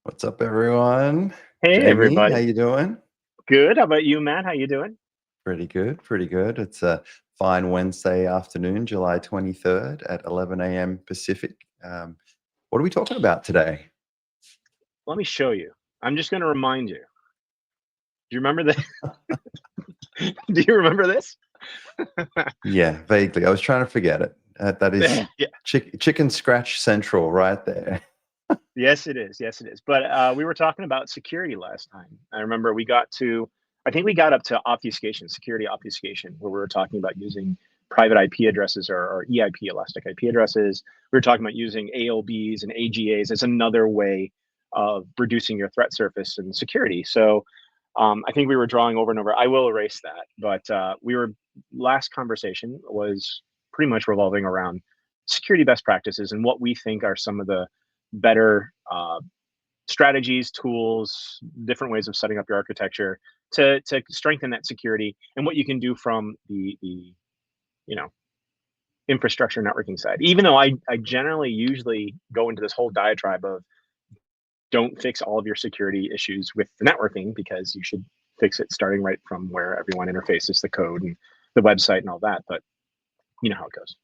What's up, everyone? Hey Jamie, how everybody. you doing? Good. How about you, Matt? How you doing? Pretty good, pretty good. It's a fine Wednesday afternoon, July 23rd at 11 a.m. Pacific. What are we talking about today? Let me show you. I'm just going to remind you. Do you remember the Do you remember this? Yeah, vaguely. I was trying to forget it. That is Yeah. chicken scratch central right there. Yes, it is. Yes, it is. But we were talking about security last time. I remember I think we got up to obfuscation, security obfuscation, where we were talking about using private IP addresses or EIP, elastic IP addresses. We were talking about using ALBs and AGAs as another way of reducing your threat surface and security. So I think we were drawing over and over. I will erase that, but last conversation was pretty much revolving around security best practices and what we think are some of the better strategies, tools, different ways of setting up your architecture to strengthen that security, and what you can do from the you know infrastructure networking side. Even though I generally usually go into this whole diatribe of don't fix all of your security issues with the networking, because you should fix it starting right from where everyone interfaces the code and the website and all that. But you know how it goes.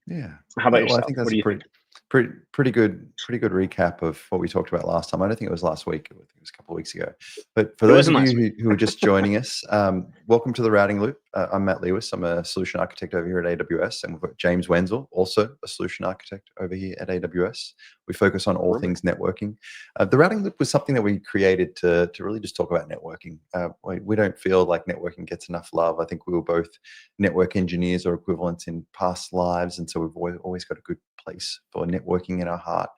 Yeah. How about Yeah, well, I yourself? think What that's do a you think? pretty good recap of what we talked about last time. I don't think it was last week. I think it was a couple of weeks ago. But for It those wasn't of last you week. who are just joining us, welcome to the Routing Loop. I'm Matt Lewis. I'm a solution architect over here at AWS, and we've got James Wenzel, also a solution architect over here at AWS. We focus on all Rumor. things networking. The Routing Loop was something that we created to really just talk about networking. We don't feel like networking gets enough love. I think we were both network engineers or equivalents in past lives, and so we've always got a good place for networking in our heart.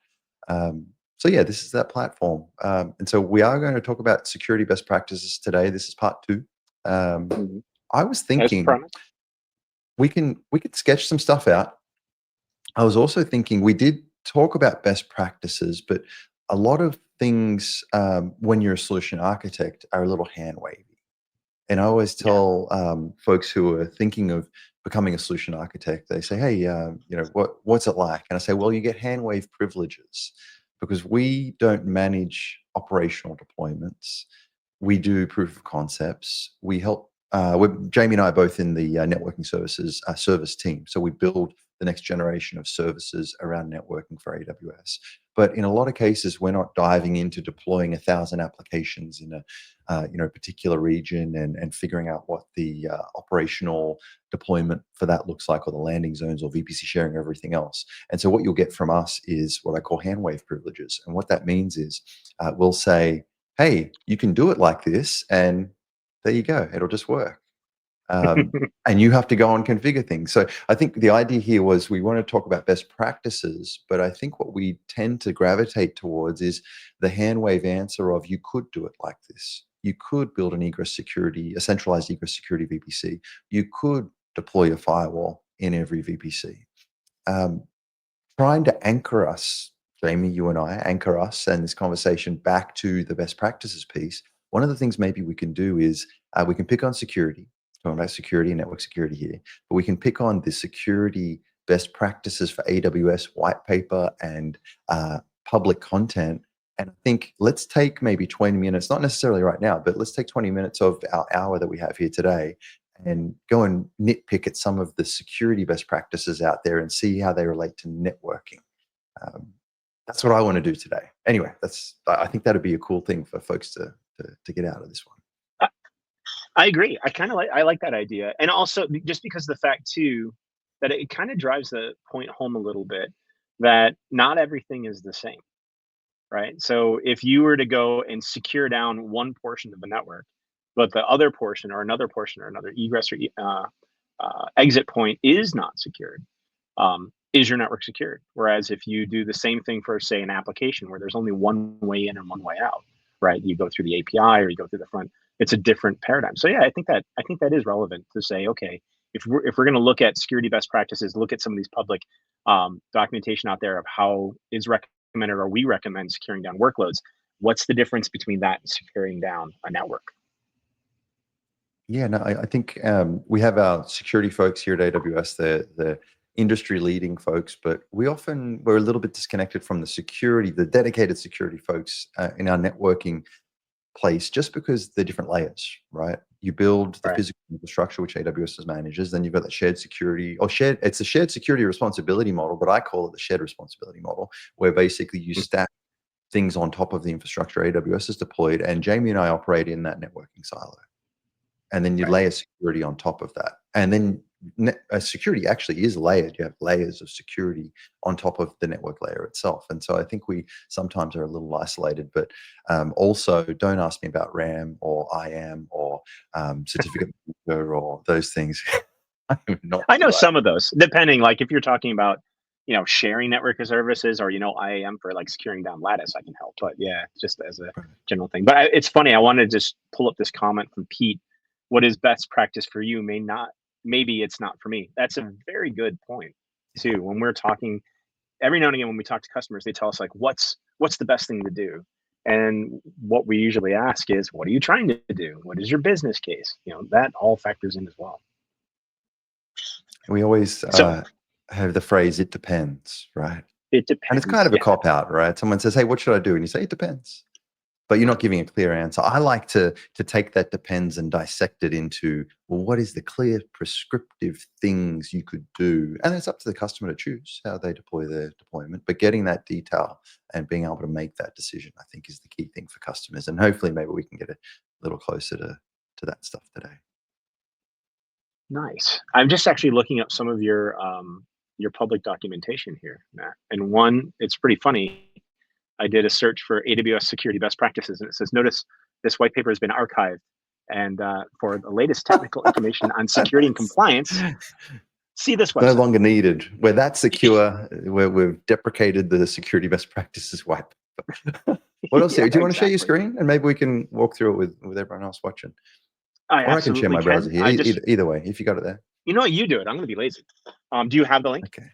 So yeah, this is that platform, and so we are going to talk about security best practices today. This is part two. Um, Mhm. I was As thinking promised. we could sketch some stuff out. I was also thinking we did talk about best practices, but a lot of things when you're a solution architect are a little hand wavy. And I always Yeah. tell folks who are thinking of becoming a solution architect, they say, "Hey, what's it like?" And I say, "Well, you get hand wave privileges because we don't manage operational deployments. We do proof of concepts. We help. Jamie and I are both in the networking services service team, so we build the next generation of services around networking for AWS. But in a lot of cases, we're not diving into deploying 1,000 applications in a particular region and figuring out what the operational deployment for that looks like, or the landing zones, or VPC sharing, or everything else. And so what you'll get from us is what I call hand wave privileges. And what that means is we'll say, hey, you can do it like this, and there you go, it'll just work. And you have to go and configure things. So I think the idea here was we want to talk about best practices, but I think what we tend to gravitate towards is the hand wave answer of you could do it like this. You could build a centralized egress security VPC. You could deploy a firewall in every VPC. Um, Trying to anchor us, Jamie, you and I, anchor us and this conversation back to the best practices piece. One of the things maybe we can do is we can pick on security, talking about security and network security here, but we can pick on the security best practices for AWS white paper and public content. And I think let's take maybe 20 minutes, not necessarily right now, but let's take 20 minutes of our hour that we have here today and go and nitpick at some of the security best practices out there and see how they relate to networking. Um, that's what I want to do today. Anyway, I think that'd be a cool thing for folks to get out of this one. I, I agree. I like that idea, and also just because of the fact too that it kind of drives the point home a little bit that not everything is the same, right? So if you were to go and secure down one portion of the network, but the other portion or another egress or exit point is not secured, is your network secured? Whereas if you do the same thing for, say, an application where there's only one way in and one way out, right? You go through the API or you go through the front. It's a different paradigm. So yeah, I think that is relevant to say, okay, if we're going to look at security best practices, look at some of these public documentation out there of how is recommended or we recommend securing down workloads. What's the difference between that and securing down a network? Yeah, no, I think we have our security folks here at AWS. They're industry leading folks, but we're a little bit disconnected from the dedicated security folks in our networking place, just because they're different layers, right? You build the physical infrastructure, which AWS manages, then you've got that shared security, it's a shared security responsibility model, but I call it the shared responsibility model, where basically you stack things on top of the infrastructure AWS has deployed, and Jamie and I operate in that networking silo. And then you layer security on top of that. And then security actually is layered. You have layers of security on top of the network layer itself. And so I think we sometimes are a little isolated, but also don't ask me about RAM or IAM or certificate or those things. I know some of those, depending, like if you're talking about, sharing network services or, IAM for like securing down Lattice, I can help. But yeah, just as a general thing. But it's funny, I wanted to just pull up this comment from Pete. What is best practice for you maybe it's not for me. That's a very good point too. When we're talking, every now and again, when we talk to customers, they tell us like, what's the best thing to do? And what we usually ask is, what are you trying to do? What is your business case? That all factors in as well. We always have the phrase, it depends, right? It depends. And it's kind of a cop out, right? Someone says, hey, what should I do? And you say, it depends. But you're not giving a clear answer. I like to take that depends and dissect it into, well, what is the clear prescriptive things you could do? And it's up to the customer to choose how they deploy their deployment. But getting that detail and being able to make that decision, I think, is the key thing for customers. And hopefully maybe we can get a little closer to that stuff today. Nice. I'm just actually looking up some of your public documentation here, Matt. And one, it's pretty funny. I did a search for AWS security best practices, and it says, notice this white paper has been archived. And for the latest technical information on security and compliance, see this website. No longer needed. We're that secure. We've deprecated the security best practices white paper. What else? Do you want to share your screen? And maybe we can walk through it with everyone else watching. Or I can share my browser here. Either way, if you got it there. You know what? You do it. I'm going to be lazy. Do you have the link? Okay.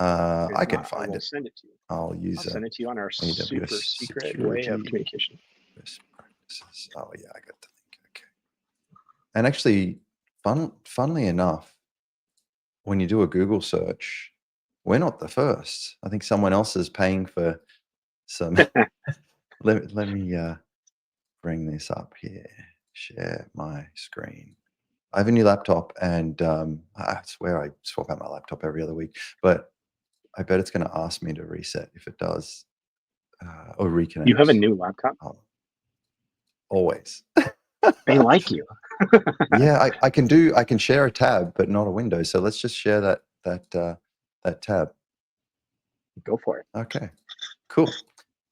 I can find it. Send it to you. I'll send it to you on our AWS super secret way of communication. Best practices. Oh yeah, I got the link. Okay. And actually, funnily enough, when you do a Google search, we're not the first. I think someone else is paying for some. let me bring this up here. Share my screen. I have a new laptop, and I swear I swap out my laptop every other week, but I bet it's going to ask me to reset if it does, or reconnect. You have a new laptop? Oh, always. They like you. Yeah, I can share a tab, but not a window. So let's just share that tab. Go for it. Okay, cool.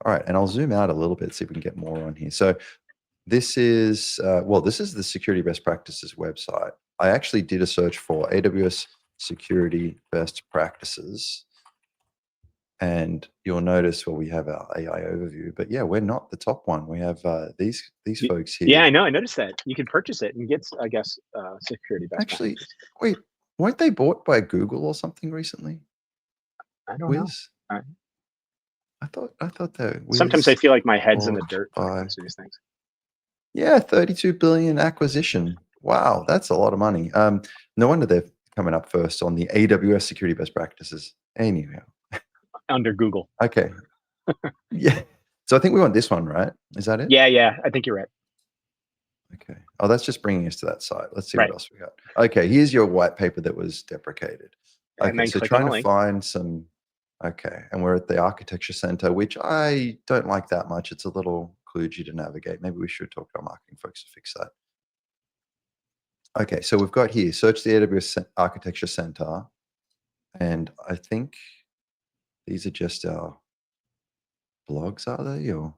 All right, and I'll zoom out a little bit, see if we can get more on here. So this is the security best practices website. I actually did a search for AWS security best practices, and you'll notice, well, we have our AI overview, but yeah, we're not the top one. We have these folks here. Yeah, I know. I noticed that. You can purchase it and get, I guess, security best Actually, practices. wait, weren't they bought by Google or something recently? I don't know. I thought that. Sometimes I feel like my head's in the dirt when it comes to these things. Yeah, 32 billion acquisition. Wow, that's a lot of money. No wonder they're coming up first on the AWS security best practices. Anyhow, under Google. Okay. Yeah. So I think we want this one, right? Is that it? Yeah. I think you're right. Okay. Oh, that's just bringing us to that site. Let's see what else we got. Okay, here's your white paper that was deprecated. Okay, so trying to find some. Okay, and we're at the Architecture Center, which I don't like that much. It's a little kludgy to navigate. Maybe we should talk to our marketing folks to fix that. Okay, so we've got here, search the AWS Architecture Center. And I think these are just our blogs, are they? Or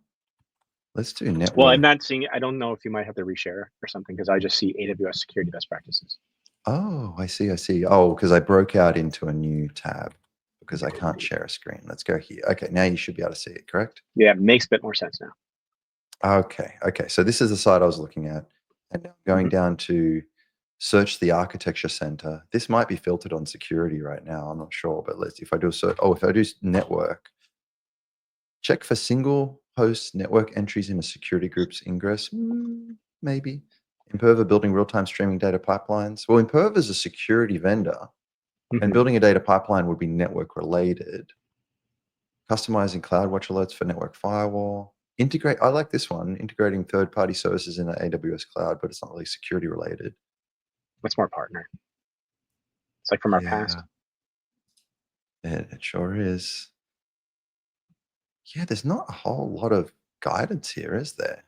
let's do network. Well, I'm not seeing, I don't know if you might have to reshare or something, because I just see AWS security best practices. Oh, I see. Oh, because I broke out into a new tab because I can't share a screen. Let's go here. Okay, now you should be able to see it, correct? Yeah, it makes a bit more sense now. Okay. So this is the site I was looking at. And now going down to search the Architecture Center. This might be filtered on security right now. I'm not sure, but if I do a search, if I do network, check for single host network entries in a security group's ingress. Maybe. Imperva building real-time streaming data pipelines. Well, Imperva is a security vendor. And building a data pipeline would be network related. Customizing CloudWatch alerts for network firewall. Integrate, I like this one, integrating third-party services in the AWS cloud, but it's not really security related. What's more partner? It's like from our past. It sure is. Yeah, there's not a whole lot of guidance here, is there?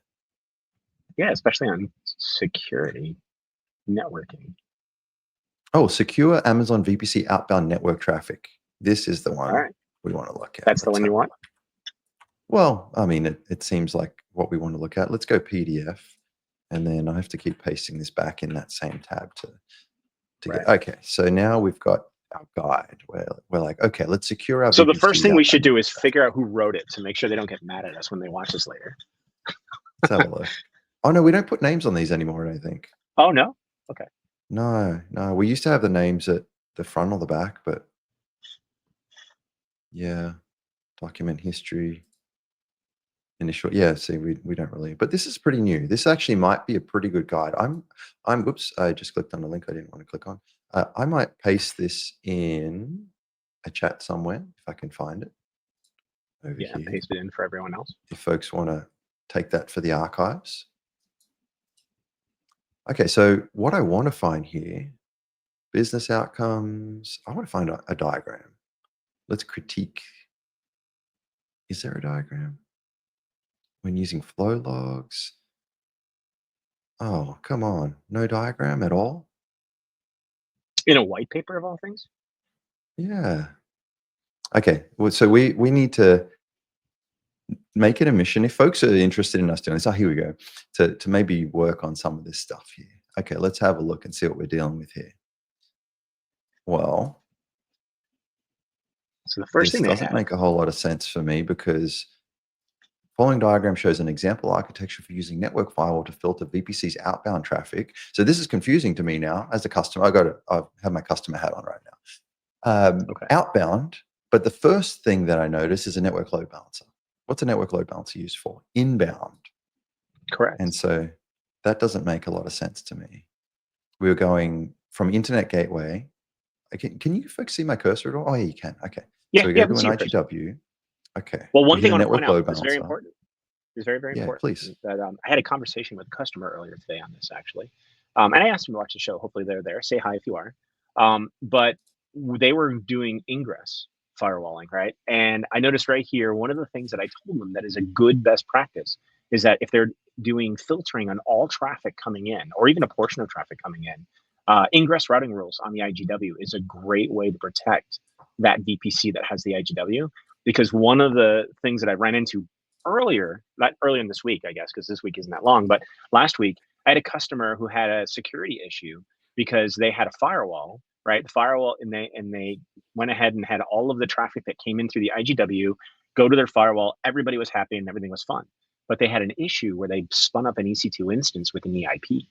Yeah, especially on security networking. Oh, secure Amazon VPC outbound network traffic. This is the All one right, we want to look at. that's the Let's one you want. Well, I mean, it seems like what we want to look at. Let's go PDF, and then I have to keep pasting this back in that same tab to Right. get. Okay, so now we've got our guide where we're like, okay, let's secure our. So the VPC first thing we outbound should do is network figure out who wrote it to make sure they don't get mad at us when they watch this later. Let's have a look. Oh no, we don't put names on these anymore, I don't think. Oh no? Okay. No, we used to have the names at the front or the back, but yeah, document history, initial. Yeah, see, we don't really, but this is pretty new. This actually might be a pretty good guide. Whoops, I just clicked on a link I didn't want to click on. I might paste this in a chat somewhere if I can find it over Yeah, here. paste it in for everyone else. If folks want to take that for the archives. Okay, so what I want to find here, business outcomes, I want to find a diagram. Let's critique. Is there a diagram? When using flow logs. Oh, come on. No diagram at all? In a white paper of all things? Yeah. Okay. Well, so we need to make it a mission. If folks are interested in us doing this, here we go, to maybe work on some of this stuff here. Okay, let's have a look and see what we're dealing with here. Well, So the first this thing they doesn't had. make a whole lot of sense for me because following diagram shows an example architecture for using network firewall to filter VPC's outbound traffic. So this is confusing to me now as a customer. I have my customer hat on right now. Okay. Outbound, but the first thing that I notice is a network load balancer. What's a network load balancer used for? Inbound. Correct. And so that doesn't make a lot of sense to me. We were going from internet gateway. Okay, can you folks see my cursor at all? Oh, yeah, you can. Okay. Yeah, So we yeah, go we to see an your cursor. IGW. Okay. Well, one We hit thing a I want to point network out load is very balancer. important. Is very, very Yeah, important. please. That I had a conversation with a customer earlier today on this actually, and I asked them to watch the show. Hopefully, they're there. Say hi if you are. But they were doing ingress firewalling, right? And I noticed right here one of the things that I told them that is a good best practice is that if they're doing filtering on all traffic coming in, or even a portion of traffic coming in, ingress routing rules on the IGW is a great way to protect that VPC that has the IGW. Because one of the things that I ran into earlier, not earlier in this week, I guess, because this week isn't that long, but last week, I had a customer who had a security issue because they had a firewall, right? The firewall, and they went ahead and had all of the traffic that came in through the IGW go to their firewall. Everybody was happy and everything was fun. But they had an issue where they spun up an EC2 instance with an EIP,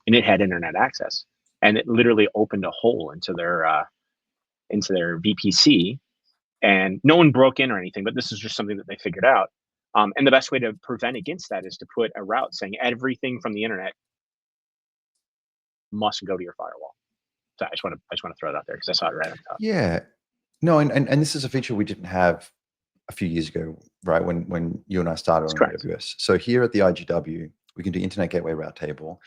and it had internet access, and it literally opened a hole into their VPC, and no one broke in or anything, but this is just something that they figured out. And the best way to prevent against that is to put a route saying everything from the internet must go to your firewall. So I just want to throw that out there because I saw it right at the top. Yeah. No, and this is a feature we didn't have a few years ago, right? When you and I started That's on correct. AWS. So here at the IGW, we can do internet gateway route table.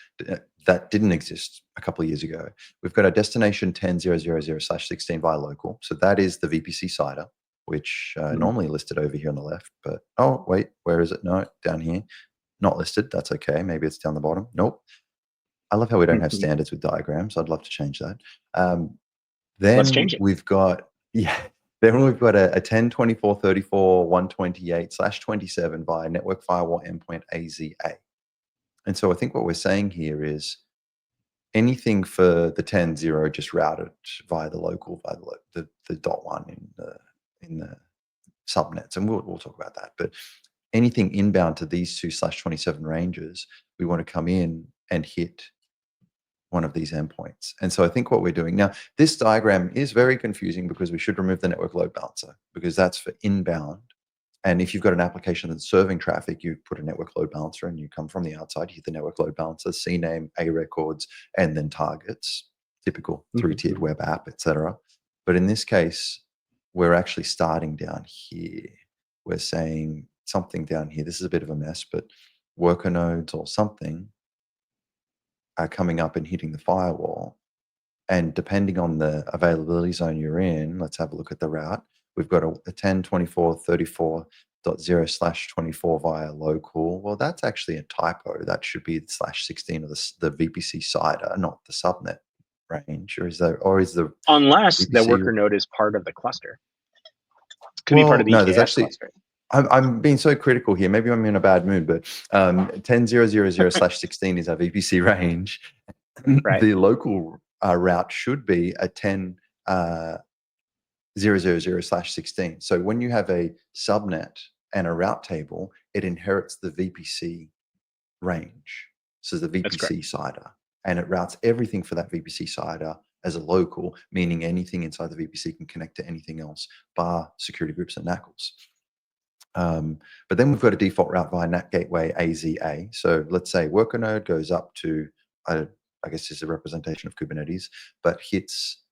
That didn't exist a couple of years ago. We've got our destination 10.0.0.0/16 via local. So that is the VPC CIDR, which normally listed over here on the left. But oh wait, where is it? No, down here, not listed. That's okay. Maybe it's down the bottom. Nope. I love how we don't have standards with diagrams. I'd love to change that. Let's Then change it. we've got Then we've got a 10.24.34.128/27 via network firewall endpoint AZA. And so I think what we're saying here is anything for the 10.0 just routed via the local, via the dot one in the subnets, and we'll talk about that. But anything inbound to these 2/27 ranges, we want to come in and hit one of these endpoints. And so I think what we're doing now, this diagram is very confusing because we should remove the network load balancer because that's for inbound. And if you've got an application that's serving traffic, you put a network load balancer and you come from the outside, you hit the network load balancer, CNAME, A records, and then targets, typical three-tiered web app, etc. But in this case, we're actually starting down here. We're saying something down here. This is a bit of a mess, but worker nodes or something are coming up and hitting the firewall. And depending on the availability zone you're in, let's have a look at the route. We've got a 10.24.34.0/24 via local. Well, that's actually a typo. That should be /16 of the VPC CIDR, not the subnet range. Or is the Unless the VPC? worker node is part of the cluster. Could be part of the No, EKS there's actually. cluster. I'm being so critical here. Maybe I'm in a bad mood, but 10.0.0.0/16 is our VPC range. Right. The local route should be a 10.0.0.0/16. So when you have a subnet and a route table, it inherits the VPC range. So the VPC CIDR, and it routes everything for that VPC CIDR as a local, meaning anything inside the VPC can connect to anything else, bar security groups and NACLs. But then we've got a default route via NAT gateway AZA. So let's say worker node goes up to, I guess it's a representation of Kubernetes, but hits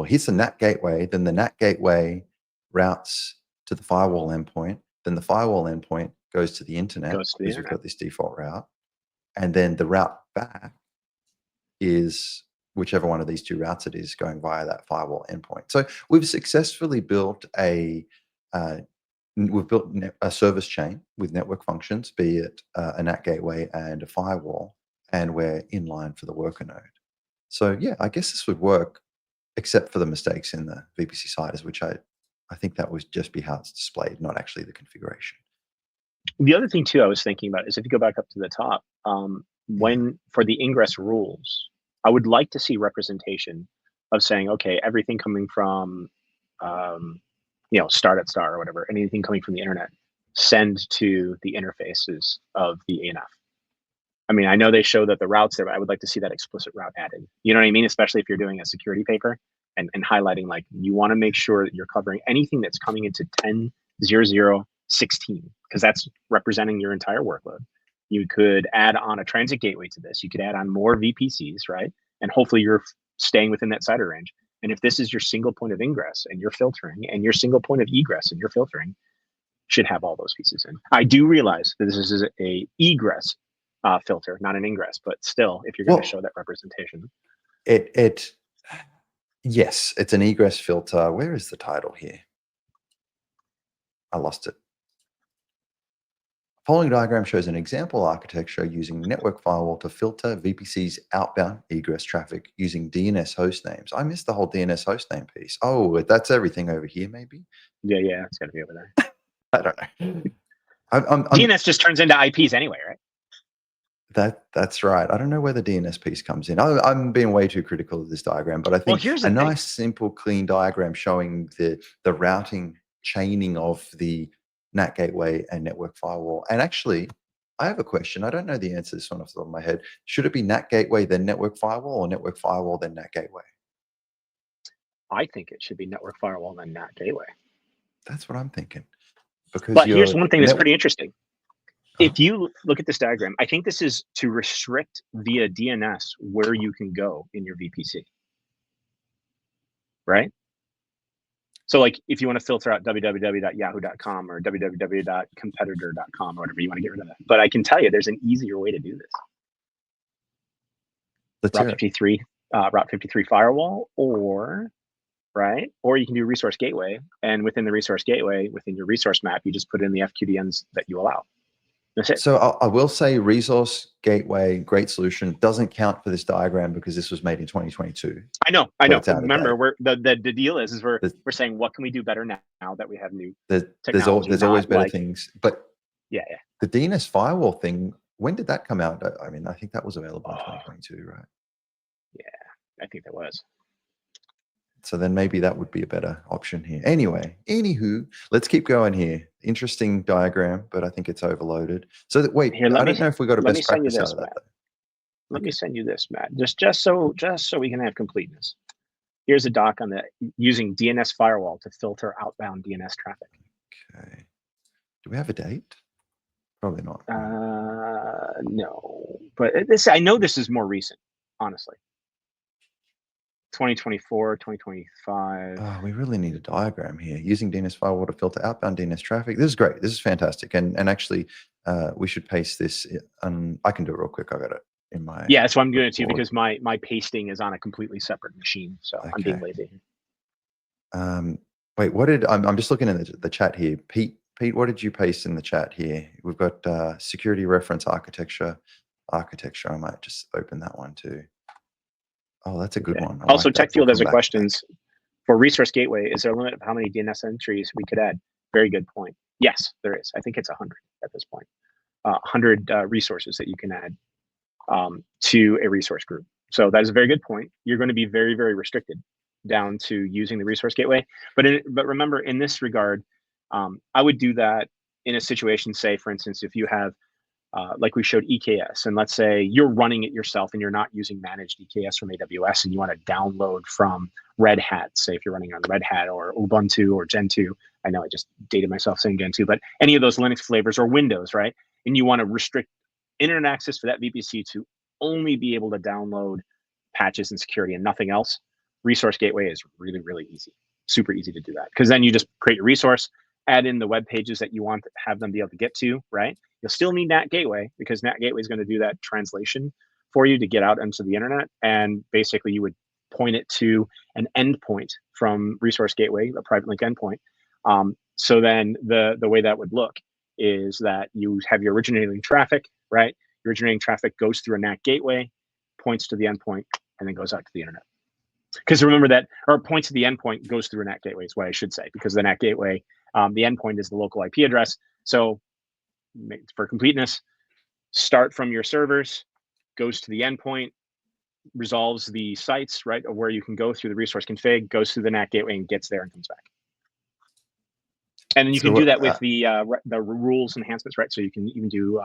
hits the NAT gateway, then the NAT gateway routes to the firewall endpoint, then the firewall endpoint goes to the internet because we've got this default route, and then the route back is whichever one of these two routes it is going via that firewall endpoint. So we've successfully built a service chain with network functions, be it a NAT gateway and a firewall, and we're in line for the worker node. So yeah, I guess this would work, except for the mistakes in the VPC CIDRs, which I think that would just be how it's displayed, not actually the configuration. The other thing too I was thinking about is if you go back up to the top, when for the ingress rules, I would like to see representation of saying, okay, everything coming from start at star or whatever, anything coming from the internet, send to the interfaces of the ANF. I mean, I know they show that the routes there, but I would like to see that explicit route added. You know what I mean? Especially if you're doing a security paper and highlighting, like, you want to make sure that you're covering anything that's coming into 10.0.0.16, because that's representing your entire workload. You could add on a transit gateway to this. You could add on more VPCs, right? And hopefully you're staying within that CIDR range. And if this is your single point of ingress and you're filtering, and your single point of egress and you're filtering, should have all those pieces in. I do realize that this is a egress filter, not an ingress, but still, if you're going to show that representation. Yes, it's an egress filter. Where is the title here? I lost it. Following diagram shows an example architecture using network firewall to filter VPC's outbound egress traffic using DNS host names. I missed the whole DNS host name piece. Oh, that's everything over here, maybe? Yeah, it's got to be over there. I don't know. DNS just turns into IPs anyway, right? That's right. I don't know where the DNS piece comes in. I'm being way too critical of this diagram, but I think a nice, simple, clean diagram showing the routing chaining of the NAT gateway and network firewall. And actually, I have a question. I don't know the answer to this one off the top of my head. Should it be NAT gateway, then network firewall, or network firewall, then NAT gateway? I think it should be network firewall, then NAT gateway. That's what I'm thinking. Because but here's one thing that's pretty interesting. Uh-huh. If you look at this diagram, I think this is to restrict via DNS where you can go in your VPC, right? So like if you want to filter out www.yahoo.com or www.competitor.com or whatever, you want to get rid of that. But I can tell you there's an easier way to do this. Route 53 firewall, or you can do resource gateway, and within the resource gateway, within your resource map, you just put in the FQDNs that you allow. That's it. So I will say resource gateway, great solution, doesn't count for this diagram because this was made in 2022. I know. Remember, the deal is we're saying, what can we do better now that we have new technology? There's always better things. But yeah, the DNS firewall thing, when did that come out? I mean, I think that was available in 2022, right? Yeah, I think that was. So then maybe that would be a better option here. Anyway, anywho, let's keep going here. Interesting diagram, but I think it's overloaded. So wait, I don't know if we got a best practice out of that. Let me send you this, Matt. Just so we can have completeness. Here's a doc on using DNS firewall to filter outbound DNS traffic. Okay. Do we have a date? Probably not. No, but I know this is more recent, honestly. 2024, 2025. Oh, we really need a diagram here. Using DNS firewall to filter outbound DNS traffic. This is great. This is fantastic. And actually, we should paste this. I can do it real quick. I got it in my. Yeah, that's what I'm doing it too, report. because my pasting is on a completely separate machine. So I'm being Okay. lazy. Wait, what did I'm just looking at the chat here. Pete, what did you paste in the chat here? We've got security reference architecture. I might just open that one too. Oh, that's a good Okay. one. I Also, like that. We'll TechField has come a back to that. questions for resource gateway. Is there a limit of how many DNS entries we could add? Very good point. Yes, there is. I think it's 100 at this point. 100 resources that you can add to a resource group. So that is a very good point. You're going to be very, very restricted down to using the resource gateway. But remember, in this regard, I would do that in a situation, say, for instance, if you have, like we showed EKS, and let's say you're running it yourself and you're not using managed EKS from AWS and you want to download from Red Hat, say if you're running on Red Hat or Ubuntu or Gentoo. I know I just dated myself saying Gentoo, but any of those Linux flavors or Windows, right? And you want to restrict internet access for that VPC to only be able to download patches and security and nothing else. Resource gateway is really, really easy, super easy to do that, because then you just create your resource, add in the web pages that you want to have them be able to get to, right? You'll still need NAT gateway, because NAT gateway is going to do that translation for you to get out into the internet. And basically you would point it to an endpoint from resource gateway, a private link endpoint. So then the way that would look is that you have your originating traffic, right? Your originating traffic goes through a NAT gateway, points to the endpoint, and then goes out to the internet. Because remember that, or points to the endpoint, goes through a NAT gateway is what I should say, because the NAT gateway, the endpoint is the local IP address. So for completeness, start from your servers, goes to the endpoint, resolves the sites, right, of where you can go through the resource config, goes through the NAT gateway and gets there and comes back. And then you can do that with the rules enhancements, right? So you can even do,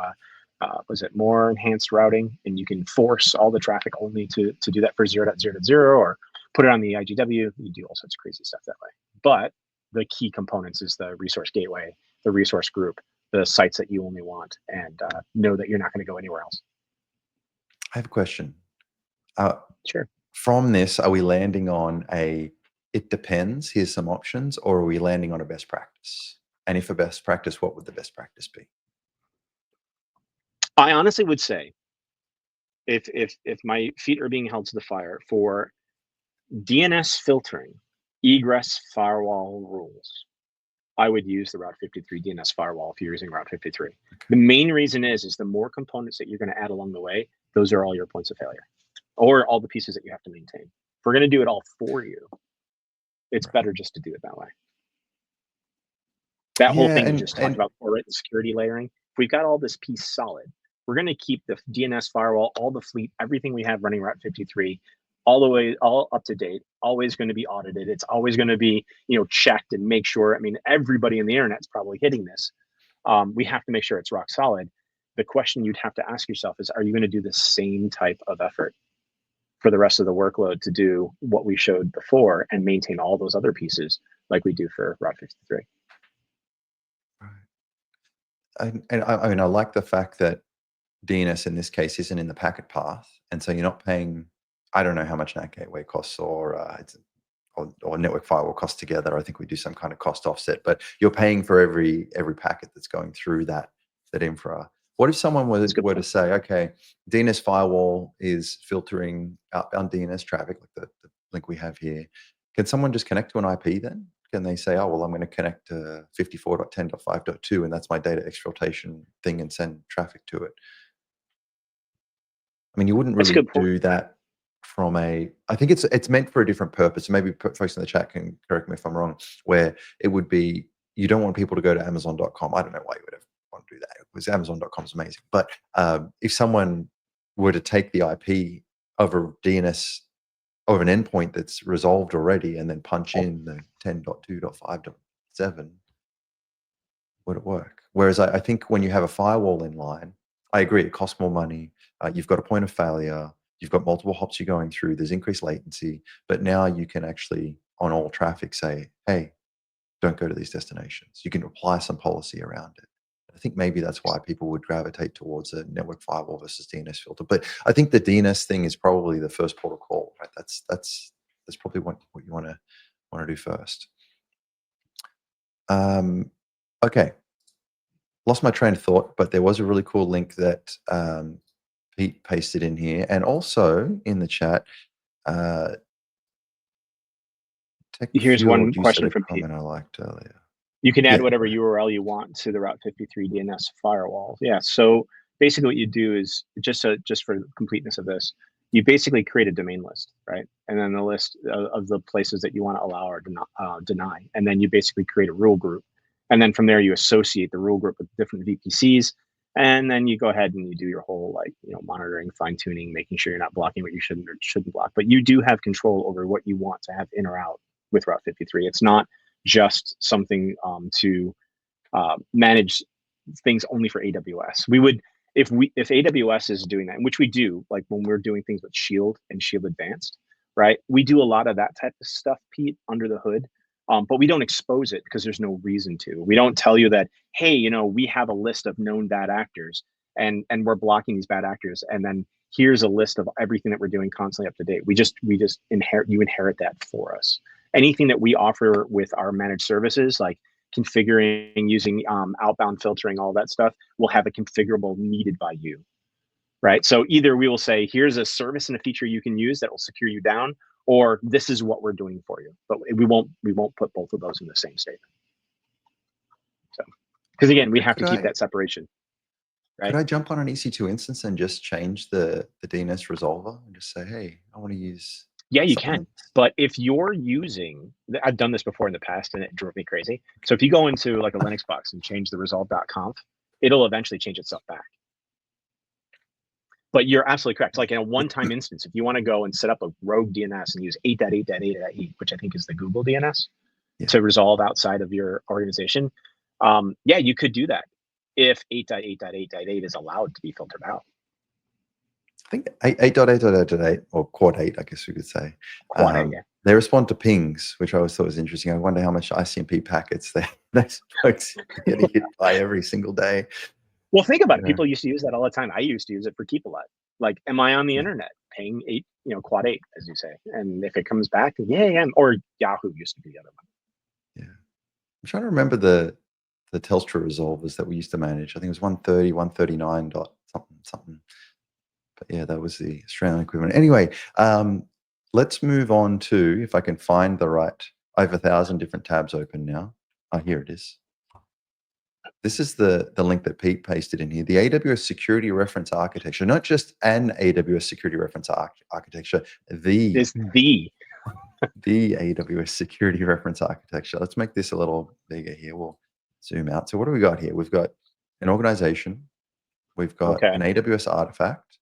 was it more enhanced routing, and you can force all the traffic only to do that for 0.0.0, or put it on the IGW. You do all sorts of crazy stuff that way. But the key components is the resource gateway, the resource group, the sites that you only want, and know that you're not going to go anywhere else. I have a question. Sure. From this, are we landing on it depends, here's some options, or are we landing on a best practice? And if a best practice, what would the best practice be? I honestly would say, if my feet are being held to the fire for DNS filtering, egress firewall rules, I would use the Route 53 DNS firewall if you're using Route 53. Okay. The main reason is the more components that you're going to add along the way, those are all your points of failure, or all the pieces that you have to maintain. If we're going to do it all for you, it's better just to do it that way. That whole thing we just talked about before, right? The security layering. If we've got all this piece solid, we're going to keep the DNS firewall, all the fleet, everything we have running Route 53, all the way, all up to date, always going to be audited. It's always going to be, checked and make sure. I mean, everybody in the internet's probably hitting this. We have to make sure it's rock solid. The question you'd have to ask yourself is, are you going to do the same type of effort for the rest of the workload to do what we showed before and maintain all those other pieces like we do for Route 53? I mean, I like the fact that DNS in this case isn't in the packet path, and so you're not paying. I don't know how much NAT gateway costs or network firewall costs together. I think we do some kind of cost offset, but you're paying for every packet that's going through that infra. What if someone were to say, okay, DNS firewall is filtering outbound DNS traffic, like the link we have here. Can someone just connect to an IP then? Can they say, oh, well, I'm going to connect to 54.10.5.2 and that's my data exfiltration thing and send traffic to it? I mean, you wouldn't really do that from I think it's meant for a different purpose. Maybe folks in the chat can correct me if I'm wrong, where it would be, you don't want people to go to Amazon.com. I don't know why you would ever want to do that, because Amazon.com is amazing. But if someone were to take the IP of a DNS of an endpoint that's resolved already and then punch in the 10.2.5.7, would it work? Whereas I think when you have a firewall in line, I agree, it costs more money. You've got a point of failure. You've got multiple hops you're going through. There's increased latency. But now you can actually, on all traffic, say, hey, don't go to these destinations. You can apply some policy around it. I think maybe that's why people would gravitate towards a network firewall versus DNS filter. But I think the DNS thing is probably the first port of call, right? That's that's probably what you want to do first. Okay, lost my train of thought, but there was a really cool link that Pete pasted in here, and also in the chat. Tech Here's one Fjord, you said question a from Pete. comment I liked earlier. You can add Yeah, whatever right. URL you want to the Route 53 DNS firewall. Yeah. So basically, what you do is just for the completeness of this, you basically create a domain list, right? And then the list of the places that you want to allow or deny. And then you basically create a rule group. And then from there, you associate the rule group with different VPCs. And then you go ahead and you do your whole monitoring, fine tuning, making sure you're not blocking what you shouldn't or shouldn't block. But you do have control over what you want to have in or out with Route 53. It's not just something to manage things only for AWS. We would, if AWS is doing that, which we do, like when we're doing things with Shield and Shield Advanced, right? We do a lot of that type of stuff, Pete, under the hood. But we don't expose it because there's no reason to. We don't tell you that, hey, we have a list of known bad actors and we're blocking these bad actors. And then here's a list of everything that we're doing constantly up to date. We just inherit that for us. Anything that we offer with our managed services, like configuring, using outbound filtering, all that stuff, will have a configurable needed by you, right? So either we will say, here's a service and a feature you can use that will secure you down, or this is what we're doing for you. But we won't put both of those in the same statement. So, because again, we have to keep that separation. Right? Could I jump on an EC2 instance and just change the DNS resolver and just say, hey, I want to use Yeah, you something can. else? But if you're using, I've done this before in the past and it drove me crazy. So if you go into like a Linux box and change the resolve.conf, it'll eventually change itself back. But you're absolutely correct. Like in a one-time instance, if you want to go and set up a rogue DNS and use 8.8.8.8, which I think is the Google DNS, to resolve outside of your organization, yeah, you could do that if 8.8.8.8 is allowed to be filtered out. I think 8.8.8.8 or quad 8, I guess we could say. Quad 8, yeah. They respond to pings, which I always thought was interesting. I wonder how much ICMP packets those folks get hit by every single day. Well, think about it. People used to use that all the time. I used to use it for Keep Alive. Like, am I on the internet paying 8, quad 8, as you say? And if it comes back, yeah, I am. Or Yahoo used to be the other one. Yeah. I'm trying to remember the Telstra resolvers that we used to manage. I think it was 130, 139 dot something. But yeah, that was the Australian equivalent. Anyway, let's move on to, if I can find the right, I have 1,000 different tabs open now. Oh, here it is. This is the link that Pete pasted in here. The AWS Security Reference Architecture, not just an AWS Security Reference Architecture, It's the AWS Security Reference Architecture. Let's make this a little bigger here. We'll zoom out. So what do we got here? We've got an organization. We've got an AWS artifact.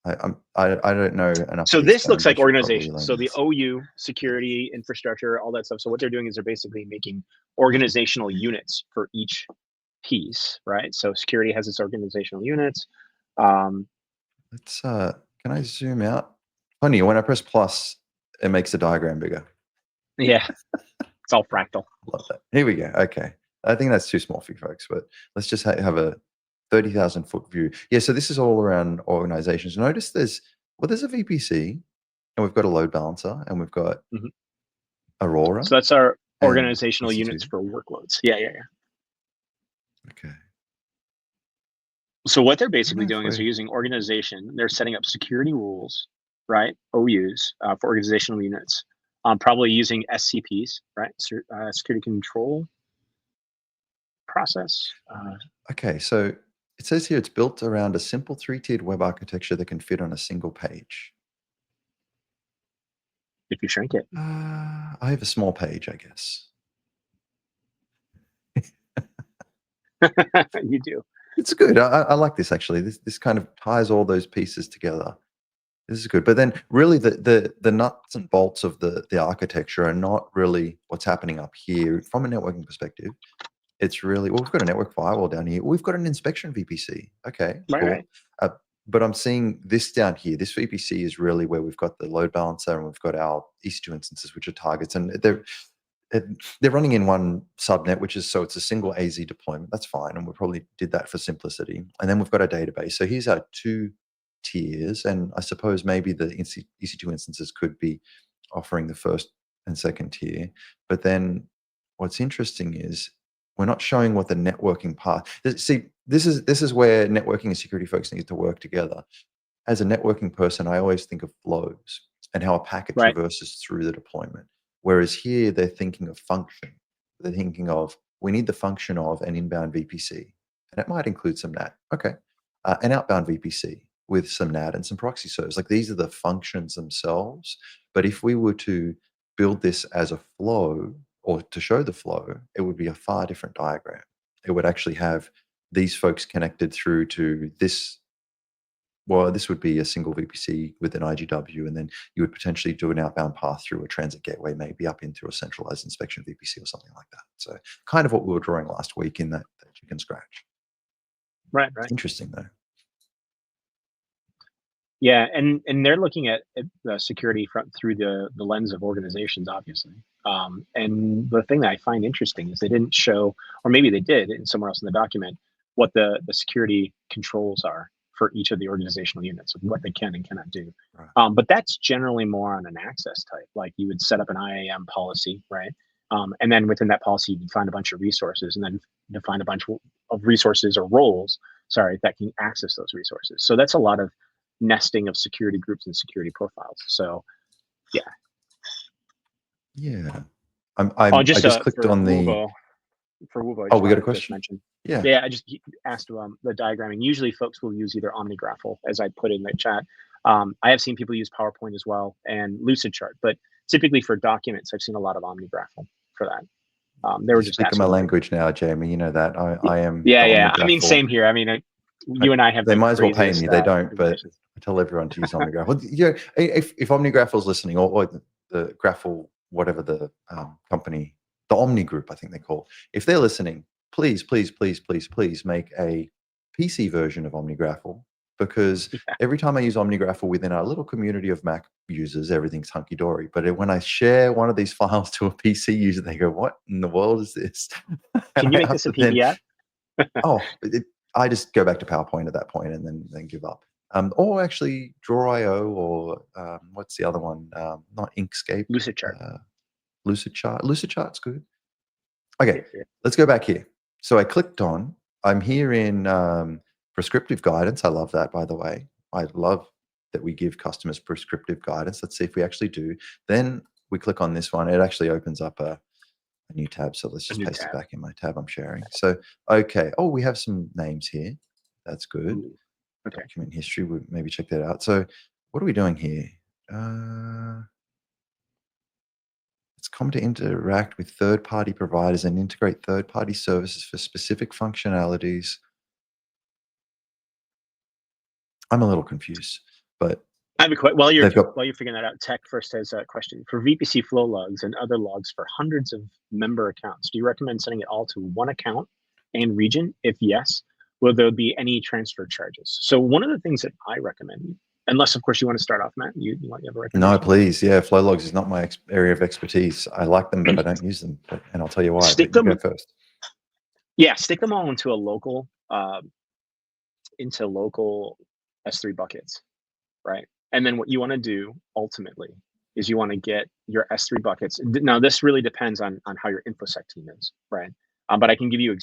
I don't know enough. So this looks like organization. Probably So the OU, security, infrastructure, all that stuff. So what they're doing is they're basically making organizational units for each piece, right? So security has its organizational units. Let's can I zoom out? Funny, when I press plus, it makes the diagram bigger. Yeah, it's all fractal. Love that. Here we go. Okay, I think that's too small for you folks, but let's just have a 30,000 foot view. Yeah, so this is all around organizations. Notice there's a VPC, and we've got a load balancer, and we've got Aurora. So that's our organizational units for workloads. Yeah. Okay. So what they're basically doing is they're using organization. They're setting up security rules, right? OUs for organizational units. Probably using SCPs, right? Security control process. Okay, so it says here it's built around a simple 3-tiered web architecture that can fit on a single page. If you shrink it. I have a small page, I guess. You do. It's good. I like this actually. This kind of ties all those pieces together. This is good. But then really the nuts and bolts of the architecture are not really what's happening up here from a networking perspective. It's really, well, we've got a network firewall down here. We've got an inspection VPC. Okay, cool. Right. But I'm seeing this down here. This VPC is really where we've got the load balancer and we've got our EC2 instances, which are targets. And they're running in one subnet, which is, so it's a single AZ deployment. That's fine. And we probably did that for simplicity. And then we've got a database. So here's our 2 tiers. And I suppose maybe the EC2 instances could be offering the first and second tier. But then what's interesting is we're not showing what the networking path. See, this is where networking and security folks need to work together. As a networking person, I always think of flows and how a packet Right. traverses through the deployment. Whereas here, they're thinking of function. They're thinking of, we need the function of an inbound VPC. And it might include some NAT. Okay. An outbound VPC with some NAT and some proxy servers. Like, these are the functions themselves. But if we were to build this as a flow, or to show the flow, it would be a far different diagram. It would actually have these folks connected through to this. Well, this would be a single VPC with an IGW, and then you would potentially do an outbound path through a transit gateway, maybe up into a centralized inspection VPC or something like that. So kind of what we were drawing last week in that chicken scratch. Right. Interesting though. Yeah, and they're looking at the security through the lens of organizations, obviously. And the thing that I find interesting is they didn't show, or maybe they did in somewhere else in the document, what the security controls are for each of the organizational units, what they can and cannot do. Right. But that's generally more on an access type. Like, you would set up an IAM policy, right? And then within that policy, you define a bunch of resources, and then define a bunch of resources or roles, that can access those resources. So that's a lot of nesting of security groups and security profiles. So yeah. I just clicked on Wuvo, for Wuvo. Oh, we got a question. Yeah, I just asked the diagramming. Usually folks will use either OmniGraffle, as I put in the chat. I have seen people use PowerPoint as well, and Lucidchart, but typically for documents, I've seen a lot of OmniGraffle for that. They were just speaking my language now, Jamie. You know that I am. Yeah. I mean, same here. I mean, you and I have. They might as well pay me. They don't, but I tell everyone to use OmniGraffle. Yeah, if OmniGraffle is listening, or the Graffle, whatever the company, the Omni Group, I think they call. If they're listening, please make a PC version of OmniGraffle, because every time I use OmniGraffle within our little community of Mac users, everything's hunky dory. But when I share one of these files to a PC user, they go, "What in the world is this?" Can you make this a PDF? I just go back to PowerPoint at that point, and then give up. Or actually Draw.io, or what's the other one? Not Inkscape. Lucidchart. Lucidchart's good. Okay, let's go back here. So I clicked on. I'm here in prescriptive guidance. I love that, by the way. I love that we give customers prescriptive guidance. Let's see if we actually do. Then we click on this one. It actually opens up a new tab. So let's just paste it back in my tab I'm sharing. So, okay. Oh, we have some names here. That's good. Ooh, okay. Document history. We'll maybe check that out. So what are we doing here? It's common to interact with third-party providers and integrate third-party services for specific functionalities. I'm a little confused, but I have a question. While you're figuring that out, Tech first has a question. For VPC flow logs and other logs for hundreds of member accounts, do you recommend sending it all to one account and region? If yes, will there be any transfer charges? So one of the things that I recommend, unless of course you want to start off, Matt, you have a recommendation? No, please. Yeah, flow logs is not my area of expertise. I like them, but I don't use them. And I'll tell you why. Stick them first. Yeah, stick them all into a local S3 buckets, right? And then what you want to do ultimately is you want to get your S3 buckets. Now, this really depends on how your InfoSec team is, right? But I can give you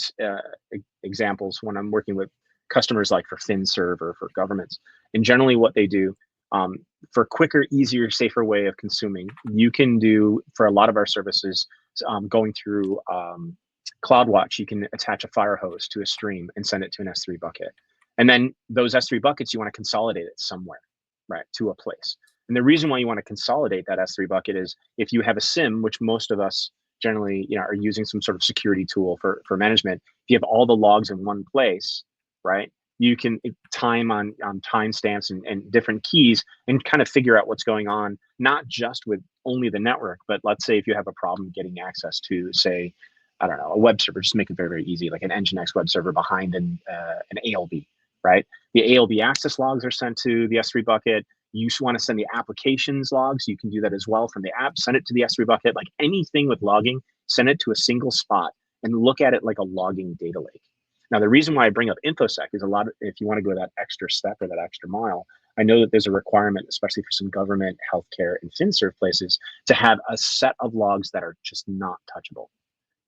examples when I'm working with customers, like for FinServ or for governments. And generally what they do, for quicker, easier, safer way of consuming, you can do, for a lot of our services, going through CloudWatch, you can attach a fire hose to a stream and send it to an S3 bucket. And then those S3 buckets, you want to consolidate it somewhere, right, to a place. And the reason why you want to consolidate that S3 bucket is if you have a SIM, which most of us generally, are using some sort of security tool for management. If you have all the logs in one place, right, you can time on timestamps and different keys and kind of figure out what's going on, not just with only the network, but let's say if you have a problem getting access to, say, I don't know, a web server, just make it very, very easy, like an Nginx web server behind an ALB, right? The ALB access logs are sent to the S3 bucket. You want to send the applications logs, you can do that as well from the app, send it to the S3 bucket. Like anything with logging, send it to a single spot and look at it like a logging data lake. Now, the reason why I bring up InfoSec is if you want to go that extra step or that extra mile, I know that there's a requirement, especially for some government, healthcare, and FinServ places, to have a set of logs that are just not touchable.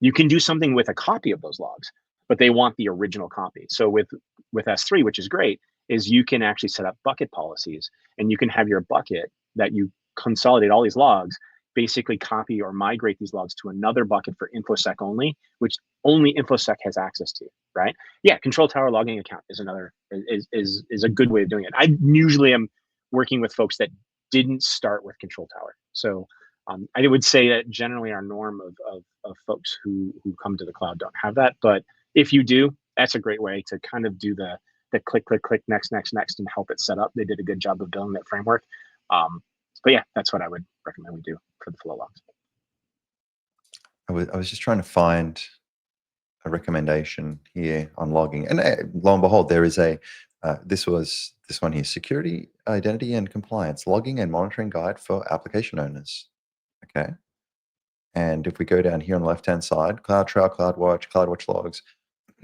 You can do something with a copy of those logs, but they want the original copy. So with S3, which is great, is you can actually set up bucket policies, and you can have your bucket that you consolidate all these logs, basically copy or migrate these logs to another bucket for InfoSec only, which only InfoSec has access to, right? Yeah, control tower logging account is another is a good way of doing it. I usually am working with folks that didn't start with control tower. So I would say that generally our norm of folks who come to the cloud don't have that. But if you do, that's a great way to kind of do the click, click, click, next, next, next, and help it set up. They did a good job of building that framework. But yeah, that's what I would recommend we do for the flow logs. I was just trying to find a recommendation here on logging, and lo and behold, there is a this one here: security, identity, and compliance logging and monitoring guide for application owners. Okay, and if we go down here on the left-hand side, CloudTrail, CloudWatch logs,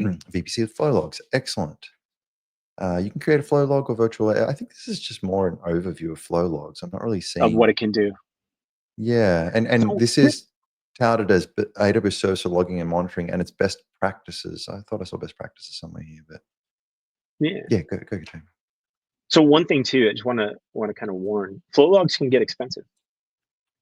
VPC flow logs, excellent. You can create a flow log or virtual. I think this is just more an overview of flow logs. I'm not really Of seeing what it can do. Yeah, and So this is touted as AWS service for logging and monitoring, and it's best practices. I thought I saw best practices somewhere here, but yeah. yeah, go, Jim. So one thing too, I just want to kind of warn: flow logs can get expensive,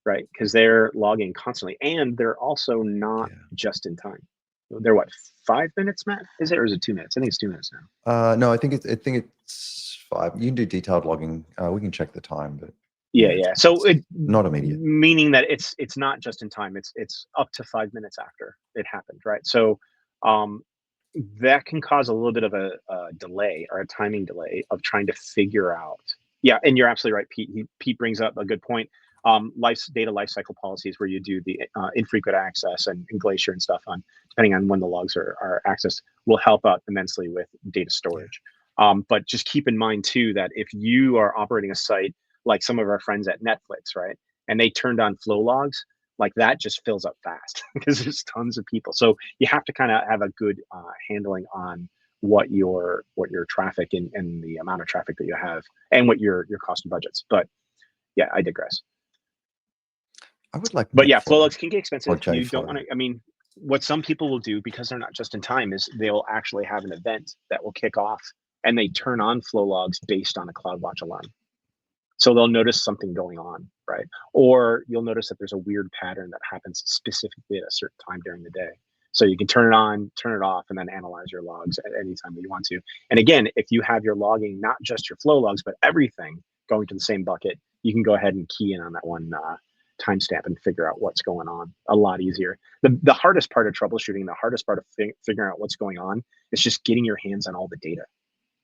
right? Because they're logging constantly, and they're also not Yeah. just in time. They're what, 5 minutes, Matt? Is it, or is it 2 minutes? I think it's 2 minutes now. No, I think it's 5. You can do detailed logging. We can check the time, but Yeah, yeah, yeah. So it not immediate. meaning that it's not just in time. It's up to 5 minutes after it happened, right? So um, that can cause a little bit of a delay or a timing delay of trying to figure out. Yeah, and you're absolutely right, Pete. Pete brings up a good point. Data lifecycle policies, where you do the infrequent access and Glacier and stuff on, depending on when the logs are accessed, will help out immensely with data storage. But just keep in mind too that if you are operating a site like some of our friends at Netflix, right, and they turned on flow logs, like that just fills up fast because there's tons of people. So you have to kind of have a good handling on what your traffic and the amount of traffic that you have, and what your cost and budgets. But yeah, I digress. I would like But yeah, flow NetFlow logs can get expensive. or You don't JFlow. want to. I mean, what some people will do, because they're not just in time, is they'll actually have an event that will kick off, and they turn on flow logs based on a CloudWatch alarm. So they'll notice something going on, right? Or you'll notice that there's a weird pattern that happens specifically at a certain time during the day. So you can turn it on, turn it off, and then analyze your logs at any time that you want to. And again, if you have your logging, not just your flow logs, but everything going to the same bucket, you can go ahead and key in on that one timestamp and figure out what's going on a lot easier. The hardest part of troubleshooting, the hardest part of figuring out what's going on, is just getting your hands on all the data,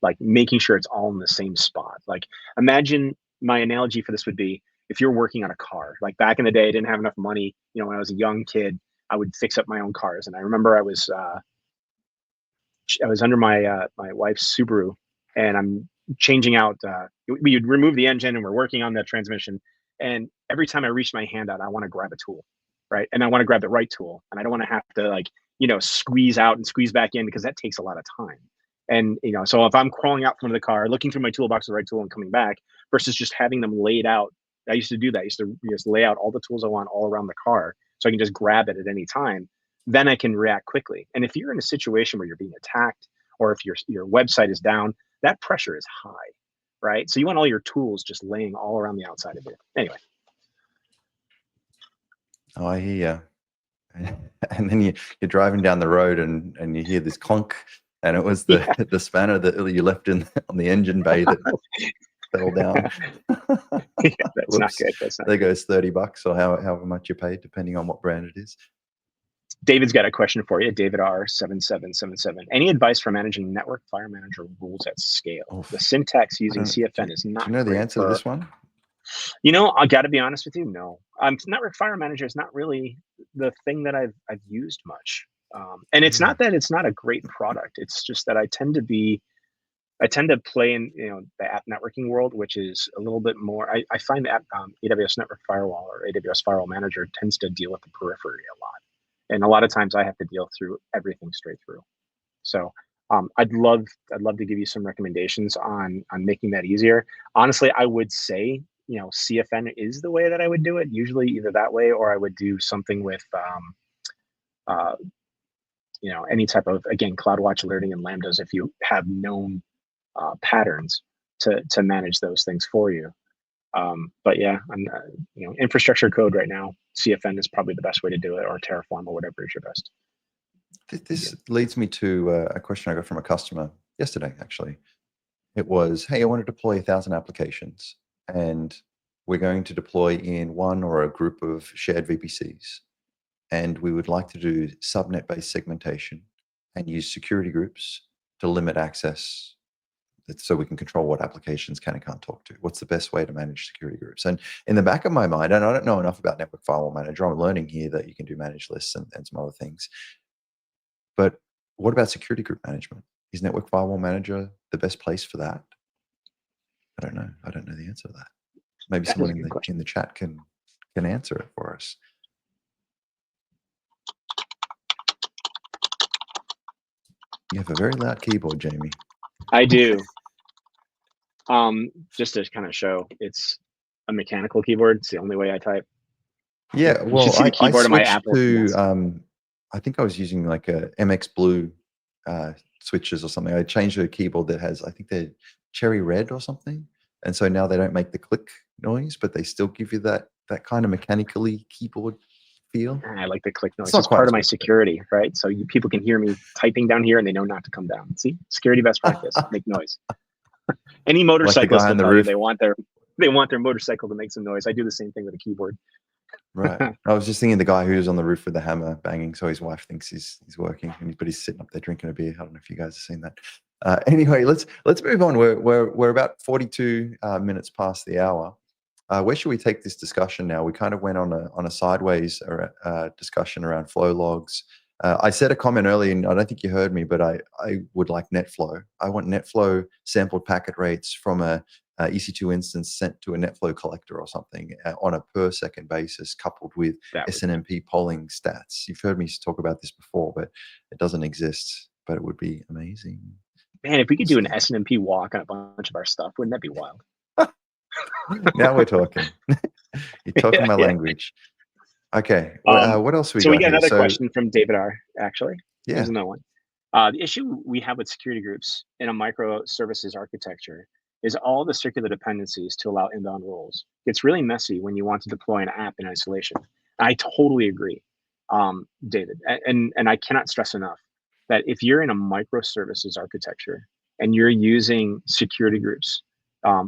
like making sure it's all in the same spot. Like, imagine, my analogy for this would be, if you're working on a car, like back in the day, I didn't have enough money. When I was a young kid, I would fix up my own cars. And I remember I was under my wife's Subaru, and I'm changing out. We would remove the engine, and we're working on the transmission. And every time I reach my hand out, I want to grab a tool, right? And I want to grab the right tool, and I don't want to have to squeeze out and squeeze back in, because that takes a lot of time. And so if I'm crawling out from the car, looking through my toolbox for the right tool and coming back, versus just having them laid out. I used to do that. I used to just lay out all the tools I want all around the car, so I can just grab it at any time. Then I can react quickly. And if you're in a situation where you're being attacked, or if your website is down, that pressure is high, right? So you want all your tools just laying all around the outside of it. Anyway. Oh, I hear you. And then you're driving down the road and you hear this clunk, and it was the the spanner that you left in on the engine bay that fell down. That's not good. That's not there good. goes $30 or however much you paid, depending on what brand it is. David's got a question for you. David R7777. Any advice for managing network fire manager rules at scale? Oof. The syntax using CFN is not Do you know the great answer to this one? I got to be honest with you. No, network fire manager is not really the thing that I've used much. And it's not that it's not a great product. It's just that I tend to play in the app networking world, which is a little bit more. I find that AWS Network Firewall or AWS Firewall Manager tends to deal with the periphery a lot, and a lot of times I have to deal through everything straight through. So I'd love to give you some recommendations on making that easier. Honestly, I would say, CFN is the way that I would do it. Usually, either that way, or I would do something with, uh, any type of, again, CloudWatch alerting and Lambdas if you have known patterns to manage those things for you. But yeah, infrastructure code right now, CFN is probably the best way to do it, or Terraform, or whatever is your best. This leads me to a question I got from a customer yesterday, actually. It was, hey, I want to deploy 1,000 applications, and we're going to deploy in one or a group of shared VPCs. And we would like to do subnet-based segmentation and use security groups to limit access so we can control what applications can and can't talk to. What's the best way to manage security groups? And in the back of my mind, and I don't know enough about Network Firewall Manager, I'm learning here that you can do managed lists and some other things. But what about security group management? Is Network Firewall Manager the best place for that? I don't know. I don't know the answer to that. Maybe someone in the chat can answer it for us. You have a very loud keyboard, Jamie. I do. Just to kind of show, it's a mechanical keyboard. It's the only way I type. Yeah, well, see the keyboard I of my switched Apple. to, I think I was using like a MX Blue switches or something. I changed to a keyboard that has, I think they're cherry red or something. And so now they don't make the click noise, but they still give you that kind of mechanically keyboard feel. I like the click noise. It's part of my security, right? So people can hear me typing down here and they know not to come down. See, security best practice, make noise. Any motorcyclist will tell you they want their motorcycle to make some noise. I do the same thing with a keyboard. Right. I was just thinking the guy who's on the roof with the hammer banging, so his wife thinks he's working, but he's sitting up there drinking a beer. I don't know if you guys have seen that. Anyway, let's move on. We're about 42 minutes past the hour. Where should we take this discussion now? We kind of went on a sideways discussion around flow logs. I said a comment earlier, and I don't think you heard me, but I would like NetFlow. I want NetFlow sampled packet rates from a EC2 instance sent to a NetFlow collector or something on a per second basis, coupled with SNMP polling stats. You've heard me talk about this before, but it doesn't exist. But it would be amazing. Man, if we could do an SNMP walk on a bunch of our stuff, wouldn't that be wild? Now we're talking. You're talking my language. Okay. What else we got? So we got another question from David R. Actually, yeah. Here's another one. The issue we have with security groups in a microservices architecture is all the circular dependencies to allow inbound rules. It's really messy when you want to deploy an app in isolation. I totally agree, David. And I cannot stress enough that if you're in a microservices architecture and you're using security groups,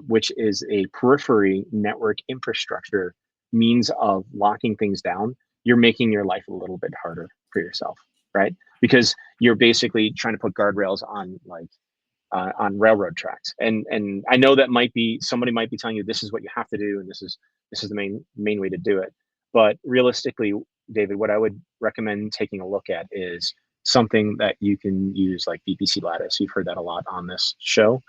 which is a periphery network infrastructure means of locking things down, you're making your life a little bit harder for yourself, right? Because you're basically trying to put guardrails on on railroad tracks. And I know that somebody might be telling you this is what you have to do, and this is the main way to do it. But realistically, David, what I would recommend taking a look at is something that you can use like VPC Lattice. You've heard that a lot on this show.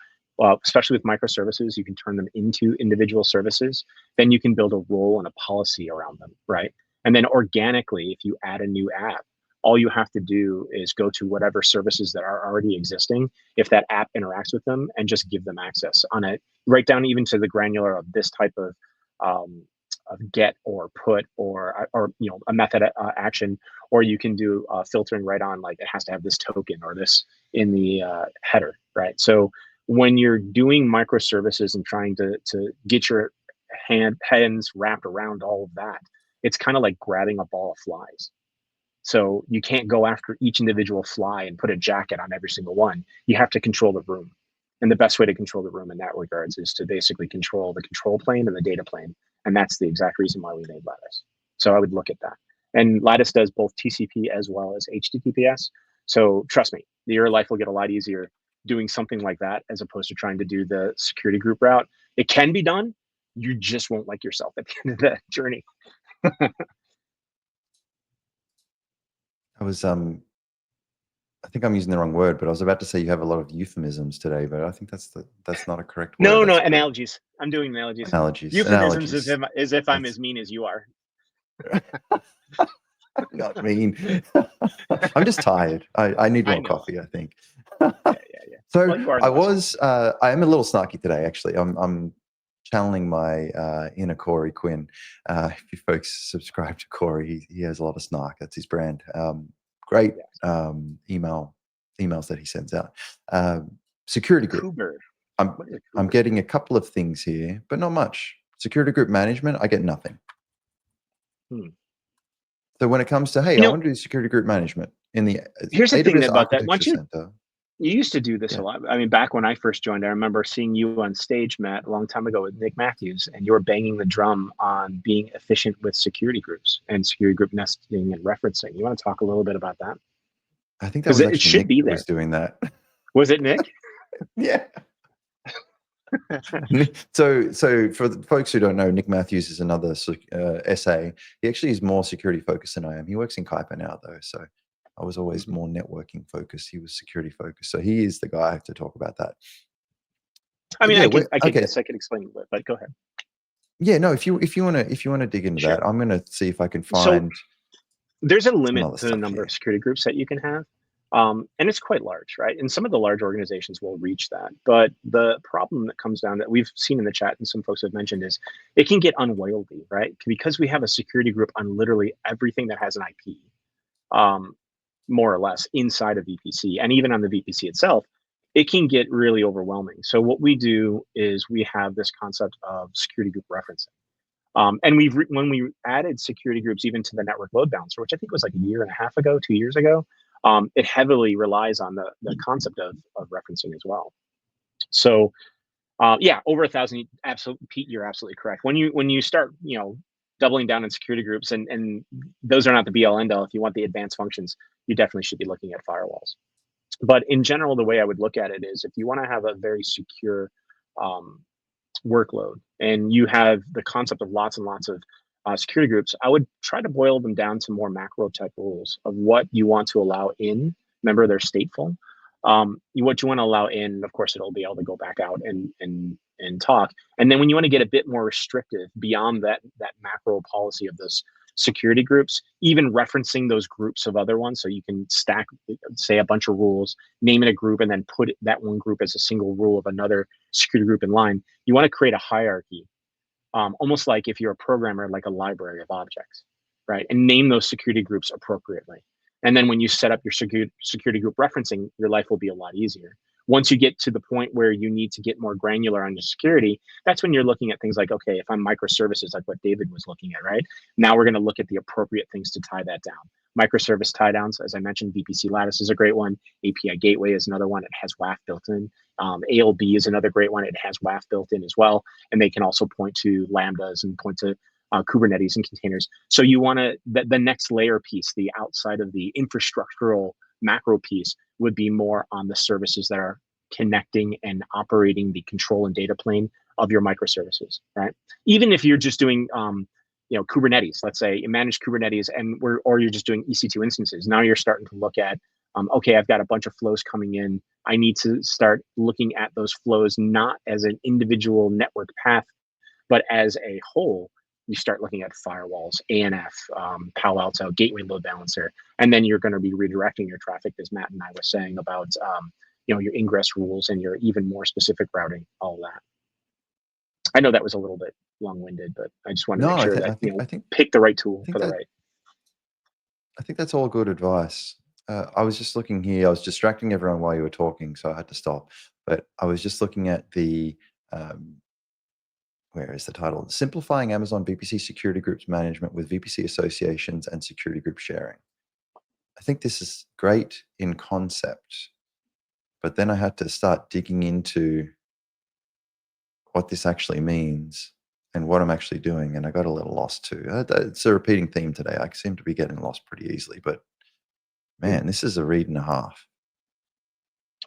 Especially with microservices, you can turn them into individual services. Then you can build a role and a policy around them, right? And then organically, if you add a new app, all you have to do is go to whatever services that are already existing, if that app interacts with them, and just give them access on it, right down even to the granular of this type of get or put or a method action, or you can do filtering right on, like it has to have this token or this in the header, right? So when you're doing microservices and trying to get your hands wrapped around all of that, it's kind of like grabbing a ball of flies. So you can't go after each individual fly and put a jacket on every single one. You have to control the room. And the best way to control the room in that regards is to basically control the control plane and the data plane. And that's the exact reason why we made Lattice. So I would look at that. And Lattice does both TCP as well as HTTPS. So trust me, your life will get a lot easier doing something like that as opposed to trying to do the security group route. It can be done. You just won't like yourself at the end of the journey. I think I'm using the wrong word, but I was about to say you have a lot of euphemisms today, but I think that's not a correct word. No, analogies. I'm doing analogies. Euphemisms is if I'm as mean as you are. Not mean. I'm just tired. I need more coffee, I think. Yeah. So Well, you are in the West. I am a little snarky today, actually. I'm channeling my inner Corey Quinn. If you folks subscribe to Corey, he has a lot of snark. That's his brand. Great Yes. emails that he sends out. Security group. Kuber. I'm What is a I'm Kuber? getting a couple of things here, but not much. Security group management, I get nothing. Hmm. So when it comes to, hey, You I know, want to do security group management in the here's the thing AWS about that. Architecture Once Center, you used to do this a yeah, lot. I mean, back when I first joined, I remember seeing you on stage, Matt, a long time ago with Nick Matthews, and you were banging the drum on being efficient with security groups and security group nesting and referencing. You want to talk a little bit about that? I think that Because was it actually should Nick be that was there. doing that. Was it Nick? Yeah. So for the folks who don't know, Nick Matthews is another SA. He actually is more security focused than I am. He works in Kuiper now, though. So I was always Mhm. more networking focused. He was security focused. So he is the guy to talk about that. I But mean, yeah, I could okay. guess, I could explain a bit, but go ahead. Yeah, no. If you want to dig into Sure. that, I'm going to see if I can So find there's a some limit other to the stuff number of here. security groups that you can have. And it's quite large, right? And some of the large organizations will reach that. But the problem that comes down that we've seen in the chat and some folks have mentioned is it can get unwieldy, right? Because we have a security group on literally everything that has an IP, um, more or less, inside of VPC. And even on the VPC itself, it can get really overwhelming. So what we do is we have this concept of security group referencing. And when we added security groups even to the network load balancer, which I think was like a year and a half ago, 2 years ago, it heavily relies on the concept of referencing as well. So yeah, over 1,000. Absolutely, Pete, you're absolutely correct. When you start, doubling down on security groups, and those are not the be all end all. If you want the advanced functions, you definitely should be looking at firewalls. But in general, the way I would look at it is if you want to have a very secure um, workload and you have the concept of lots and lots of security groups, I would try to boil them down to more macro type rules of what you want to allow in. Remember, they're stateful. What you want to allow in, of course, it'll be able to go back out and talk. And then when you want to get a bit more restrictive beyond that macro policy of those security groups, even referencing those groups of other ones, so you can stack, say, a bunch of rules, name it a group, and then put that one group as a single rule of another security group in line. You want to create a hierarchy, almost like if you're a programmer, like a library of objects, right? And name those security groups appropriately. And then when you set up your security group referencing, your life will be a lot easier. Once you get to the point where you need to get more granular on your security, that's when you're looking at things like, okay, if I'm microservices, like what David was looking at, right? Now we're going to look at the appropriate things to tie that down. Microservice tie downs, as I mentioned, VPC Lattice is a great one. API Gateway is another one. It has WAF built in. ALB is another great one. It has WAF built in as well. And they can also point to Lambdas and point to Kubernetes and containers. So you want to, the next layer piece, the outside of the infrastructural macro piece, would be more on the services that are connecting and operating the control and data plane of your microservices, right? Even if you're just doing, Kubernetes, let's say you manage Kubernetes or you're just doing EC2 instances. Now you're starting to look at, okay, I've got a bunch of flows coming in. I need to start looking at those flows not as an individual network path, but as a whole. You start looking at firewalls, ANF, Palo Alto, gateway load balancer, and then you're going to be redirecting your traffic, as Matt and I were saying about, your ingress rules and your even more specific routing, all of that. I know that was a little bit long-winded, but I just want to No, make sure that I pick the right tool think for the that right. I think that's all good advice. I was just looking here. I was distracting everyone while you were talking, so I had to stop. But I was just looking at the where is the title? Simplifying Amazon VPC Security Groups Management with VPC Associations and Security Group Sharing. I think this is great in concept, but then I had to start digging into what this actually means and what I'm actually doing, and I got a little lost too. It's a repeating theme today. I seem to be getting lost pretty easily, but Hmm. man, this is a read and a half.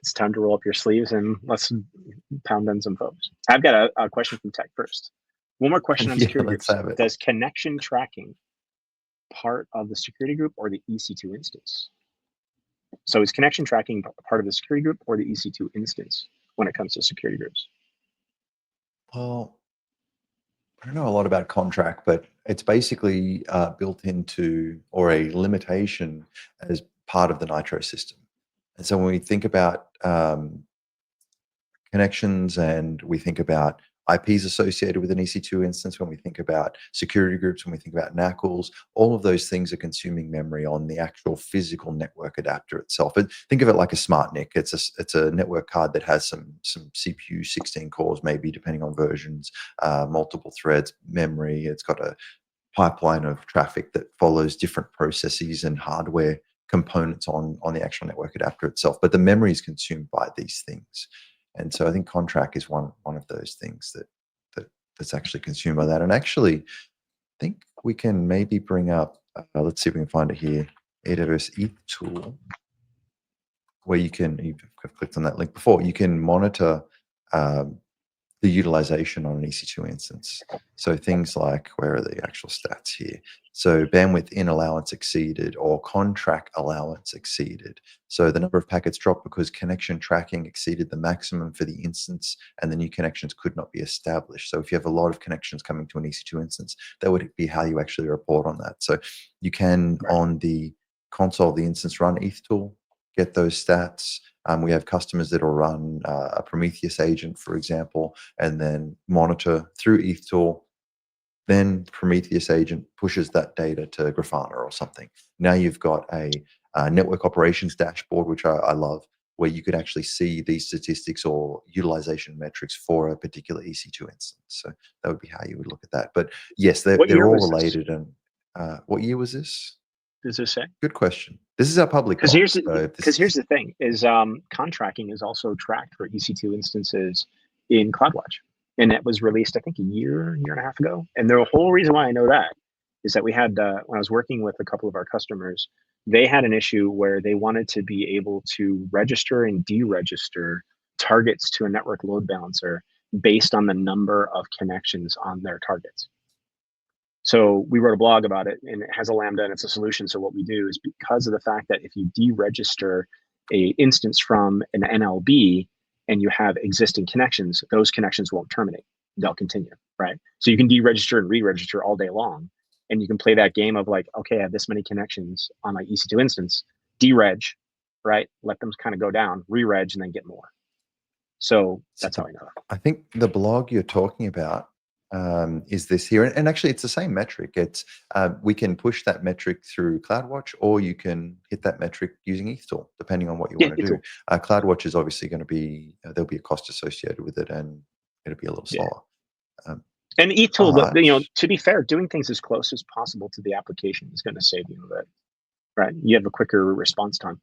It's time to roll up your sleeves and let's pound on some folks. I've got a question from Tech first. One more question on Yeah, security let's groups. have it. Does connection tracking part of the security group or the EC2 instance? So is connection tracking part of the security group or the EC2 instance when it comes to security groups? Well, I don't know a lot about contract, but it's basically built into or a limitation as part of the Nitro system. And so when we think about connections, and we think about IPs associated with an EC2 instance, when we think about security groups, when we think about NACLs, all of those things are consuming memory on the actual physical network adapter itself. And think of it like a smart NIC. It's a network card that has some CPU, 16 cores, maybe depending on versions, multiple threads, memory. It's got a pipeline of traffic that follows different processes and hardware components on the actual network adapter itself. But the memory is consumed by these things. And so I think contract is one of those things that's actually consumed by that. And actually, I think we can maybe bring up, let's see if we can find it here, AWS ETH tool, where you can, you've clicked on that link before, you can monitor the utilization on an EC2 instance. So things like, where are the actual stats here? So bandwidth in allowance exceeded, or contract allowance exceeded. So the number of packets dropped because connection tracking exceeded the maximum for the instance, and the new connections could not be established. So if you have a lot of connections coming to an EC2 instance, that would be how you actually report on that. So you can, on the console of the instance, run ETH tool, get those stats. We have customers that will run a Prometheus agent, for example, and then monitor through ETH tool. Then Prometheus agent pushes that data to Grafana or something. Now you've got a network operations dashboard, which I love, where you could actually see these statistics or utilization metrics for a particular EC2 instance. So that would be how you would look at that. But yes, they're all related. And what year was this? Does this say? Good question. This is our public. Because here's the thing: is contracting is also tracked for EC2 instances in CloudWatch, and that was released, I think, a year and a half ago. And the whole reason why I know that is that we had, when I was working with a couple of our customers, they had an issue where they wanted to be able to register and deregister targets to a network load balancer based on the number of connections on their targets. So we wrote a blog about it, and it has a Lambda and it's a solution. So what we do is, because of the fact that if you deregister a instance from an NLB and you have existing connections, those connections won't terminate. They'll continue, right? So you can deregister and re-register all day long. And you can play that game of like, okay, I have this many connections on my EC2 instance, dereg, right? Let them kind of go down, re-reg, and then get more. So that's how I know. I think the blog you're talking about is this here, and actually it's the same metric. It's we can push that metric through CloudWatch, or you can hit that metric using ETH tool, depending on what you want to do. CloudWatch is obviously going to be, there'll be a cost associated with it, and it'll be a little slower. And ETH tool, to be fair, doing things as close as possible to the application is going to save you a bit, right? You have a quicker response time.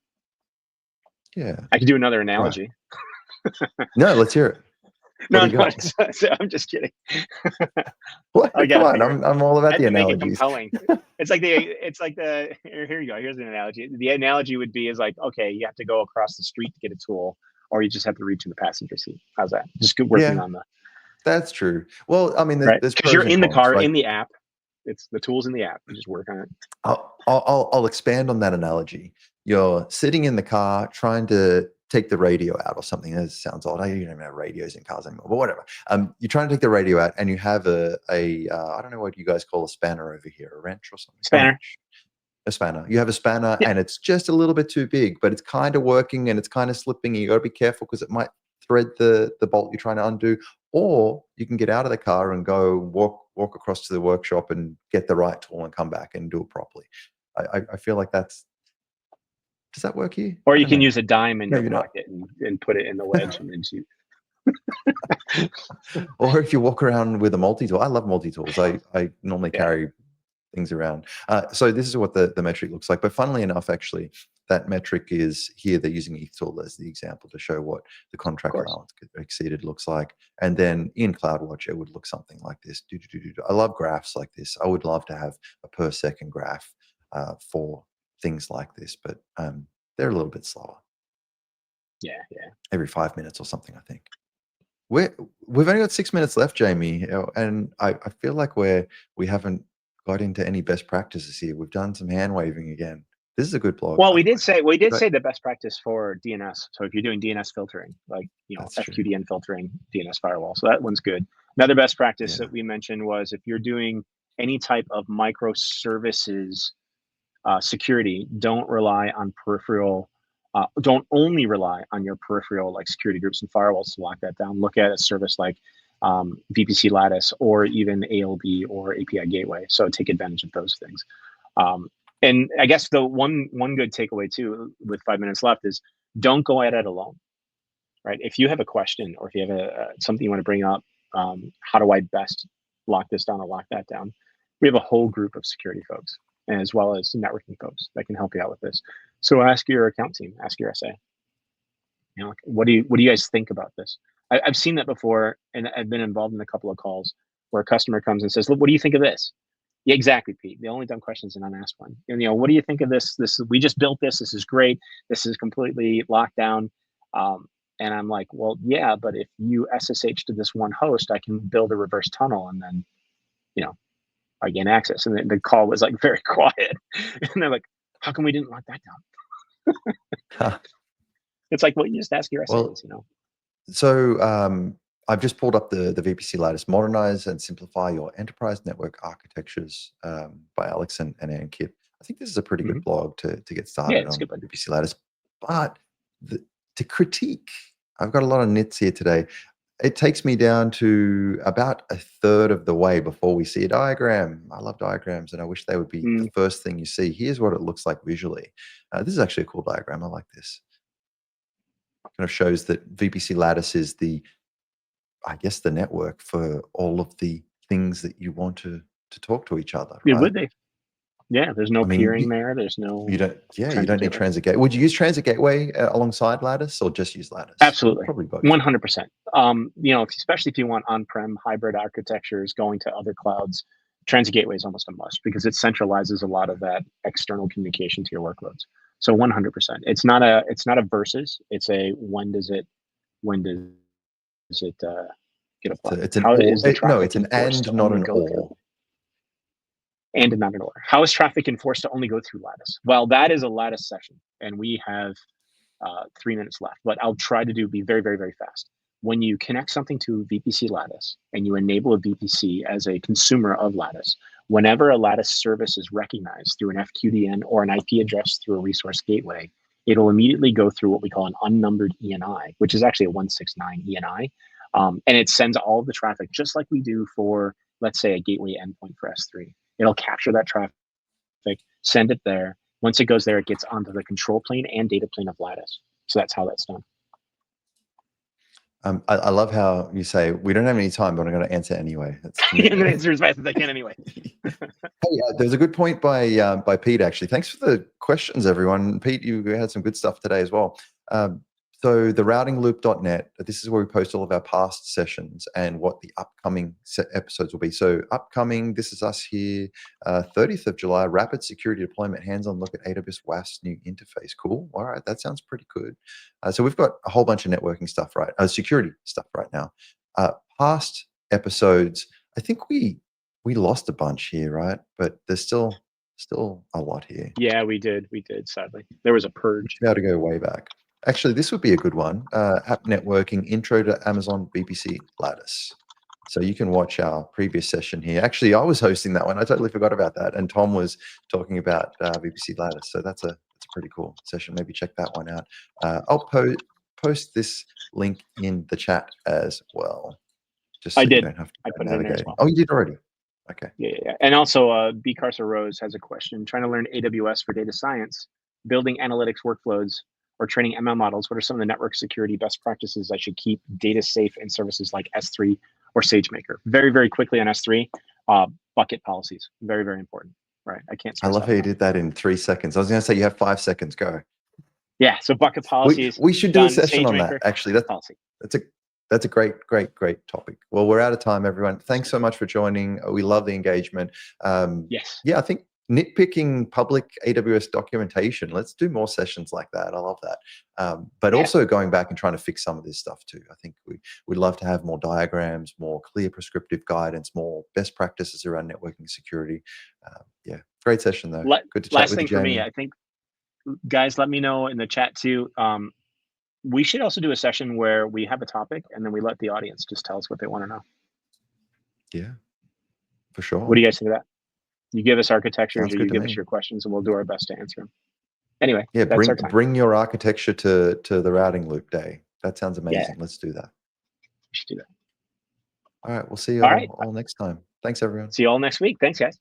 Yeah. I can do another analogy. Right. No, let's hear it. No, I'm just kidding. What? Come on, I'm all about the analogies. Make it compelling. It's like the here you go. Here's an analogy. The analogy would be is like, okay, you have to go across the street to get a tool, or you just have to reach in the passenger seat. How's that? Just working on the. That's true. Well, I mean, there's because you're in the car, right? In the app. It's the tools in the app. You just work on it. I'll expand on that analogy. You're sitting in the car trying to take the radio out or something. That sounds odd. I don't even have radios in cars anymore, but whatever. You're trying to take the radio out, and you have a I don't know what you guys call a spanner over here, a wrench or something. Spanner. A spanner. You have a spanner, and it's just a little bit too big, but it's kind of working and it's kind of slipping. You got to be careful because it might thread the bolt you're trying to undo. Or you can get out of the car and go walk across to the workshop and get the right tool and come back and do it properly. I feel like does that work here? Or you can use a dime in your pocket and put it in the wedge and then shoot. Or if you walk around with a multi-tool. I love multi-tools. I normally carry things around. So this is what the metric looks like. But funnily enough, actually, that metric is here. They're using ETH tool as the example to show what the contract allowance exceeded looks like. And then in CloudWatch, it would look something like this. I love graphs like this. I would love to have a per second graph for things like this, but they're a little bit slower. Yeah. Every 5 minutes or something, I think. We've only got 6 minutes left, Jamie, and I feel like we haven't got into any best practices here. We've done some hand waving again. This is a good blog. Well, we did say the best practice for DNS. So if you're doing DNS filtering, like FQDN filtering, DNS firewall, so that one's good. Another best practice that we mentioned was if you're doing any type of microservices security, don't rely on peripheral Don't only rely on your peripheral like security groups and firewalls to lock that down. Look at a service like VPC Lattice or even ALB or API Gateway. So take advantage of those things. And I guess the one good takeaway too, with 5 minutes left, is don't go at it alone, right? If you have a question or if you have something you want to bring up, how do I best lock this down or lock that down? We have a whole group of security folks as well as networking folks that can help you out with this. So ask your account team, ask your SA. You know, what do you guys think about this? I've seen that before, and I've been involved in a couple of calls where a customer comes and says, "Look, what do you think of this?" Yeah, exactly, Pete. The only dumb question is an unasked one. And, you know, what do you think of this? We just built this. This is great. This is completely locked down. And I'm like, well, yeah, but if you SSH to this one host, I can build a reverse tunnel, and then, you know, I gain access. And the call was like very quiet, and they're like, "How come we didn't lock that down?" Huh. It's like, well, you just ask your Well, SAs, you know. so I've just pulled up the VPC Lattice Modernize and Simplify Your Enterprise Network Architectures by Alex and Ankit. I think this is a pretty good blog to get Yeah, started it's a on good one. VPC Lattice. But to critique, I've got a lot of nits here today. It takes me down to about a third of the way before we see a diagram. I love diagrams, and I wish they would be the first thing you see. Here's what it looks like visually. This is actually a cool diagram. I like this. Kind of shows that VPC Lattice is I guess, the network for all of the things that you want to talk to each other, It right? would be. Yeah, there's no I mean, peering there. There's no you don't transit need gateway. Transit Gateway. Would you use Transit Gateway alongside Lattice or just use Lattice? Absolutely. Probably both. 100%. You know, especially if you want on-prem hybrid architectures going to other clouds, Transit Gateway is almost a must because it centralizes a lot of that external communication to your workloads. So 100%. It's not a versus. It's a when does it get applied? It's an How or. is the No, traffic it's an enforced and, to not only an go or. through? And not an or. How is traffic enforced to only go through Lattice? Well, that is a Lattice session, and we have 3 minutes left. What I'll try to do be very, very, very fast. When you connect something to VPC Lattice and you enable a VPC as a consumer of Lattice, whenever a Lattice service is recognized through an FQDN or an IP address through a resource gateway, it'll immediately go through what we call an unnumbered ENI, which is actually a 169 ENI. And it sends all of the traffic just like we do for, let's say, a gateway endpoint for S3. It'll capture that traffic, send it there. Once it goes there, it gets onto the control plane and data plane of Lattice. So that's how that's done. I love how you say, we don't have any time, but I'm going to answer anyway. I'm going to answer as fast as I can anyway. Hey, there's a good point by Pete, actually. Thanks for the questions, everyone. Pete, you had some good stuff today as well. So the routingloop.net, this is where we post all of our past sessions and what the upcoming episodes will be. So upcoming, this is us here, 30th of July, rapid security deployment, hands-on look at AWS WAF's new interface. Cool. All right, that sounds pretty good. So we've got a whole bunch of networking stuff, right? Security stuff right now. Past episodes, I think we lost a bunch here, right? But there's still a lot here. Yeah, we did, sadly. There was a purge. Be able to go way back. Actually, this would be a good one. App networking, intro to Amazon VPC Lattice. So you can watch our previous session here. Actually, I was hosting that one. I totally forgot about that. And Tom was talking about VPC Lattice. So that's a pretty cool session. Maybe check that one out. I'll post this link in the chat as well. Just so you don't have to I put it in there as well. Oh, you did already? Okay. Yeah. And also, B. Carson Rose has a question. Trying to learn AWS for data science, building analytics workflows, or training ML models. What are some of the network security best practices I should keep data safe in services like S3 or SageMaker? Very, very quickly on S3, bucket policies. Very, very important. Right. I can't. I love how you did that in 3 seconds. I was going to say you have 5 seconds. Go. Yeah. So bucket policies. We should do a session on that. Actually, that's a great topic. Well, we're out of time, everyone. Thanks so much for joining. We love the engagement. Yes. Yeah, I think nitpicking public AWS documentation. Let's do more sessions like that. I love that. But also going back and trying to fix some of this stuff too. I think we'd love to have more diagrams, more clear prescriptive guidance, more best practices around networking security. Yeah, great session though. Good to chat with you, last thing for me, I think, guys, let me know in the chat too. We should also do a session where we have a topic and then we let the audience just tell us what they want to know. Yeah, for sure. What do you guys think of that? You give us architectures, Sounds or good you to give me. us your questions, and we'll do our best to answer them. Anyway, Yeah, that's bring our time. bring your architecture to the routing loop day. That sounds Yeah, amazing. Let's do that. we should do that. All right, we'll see you All right. all next time. Thanks, everyone. See you all next week. Thanks, guys.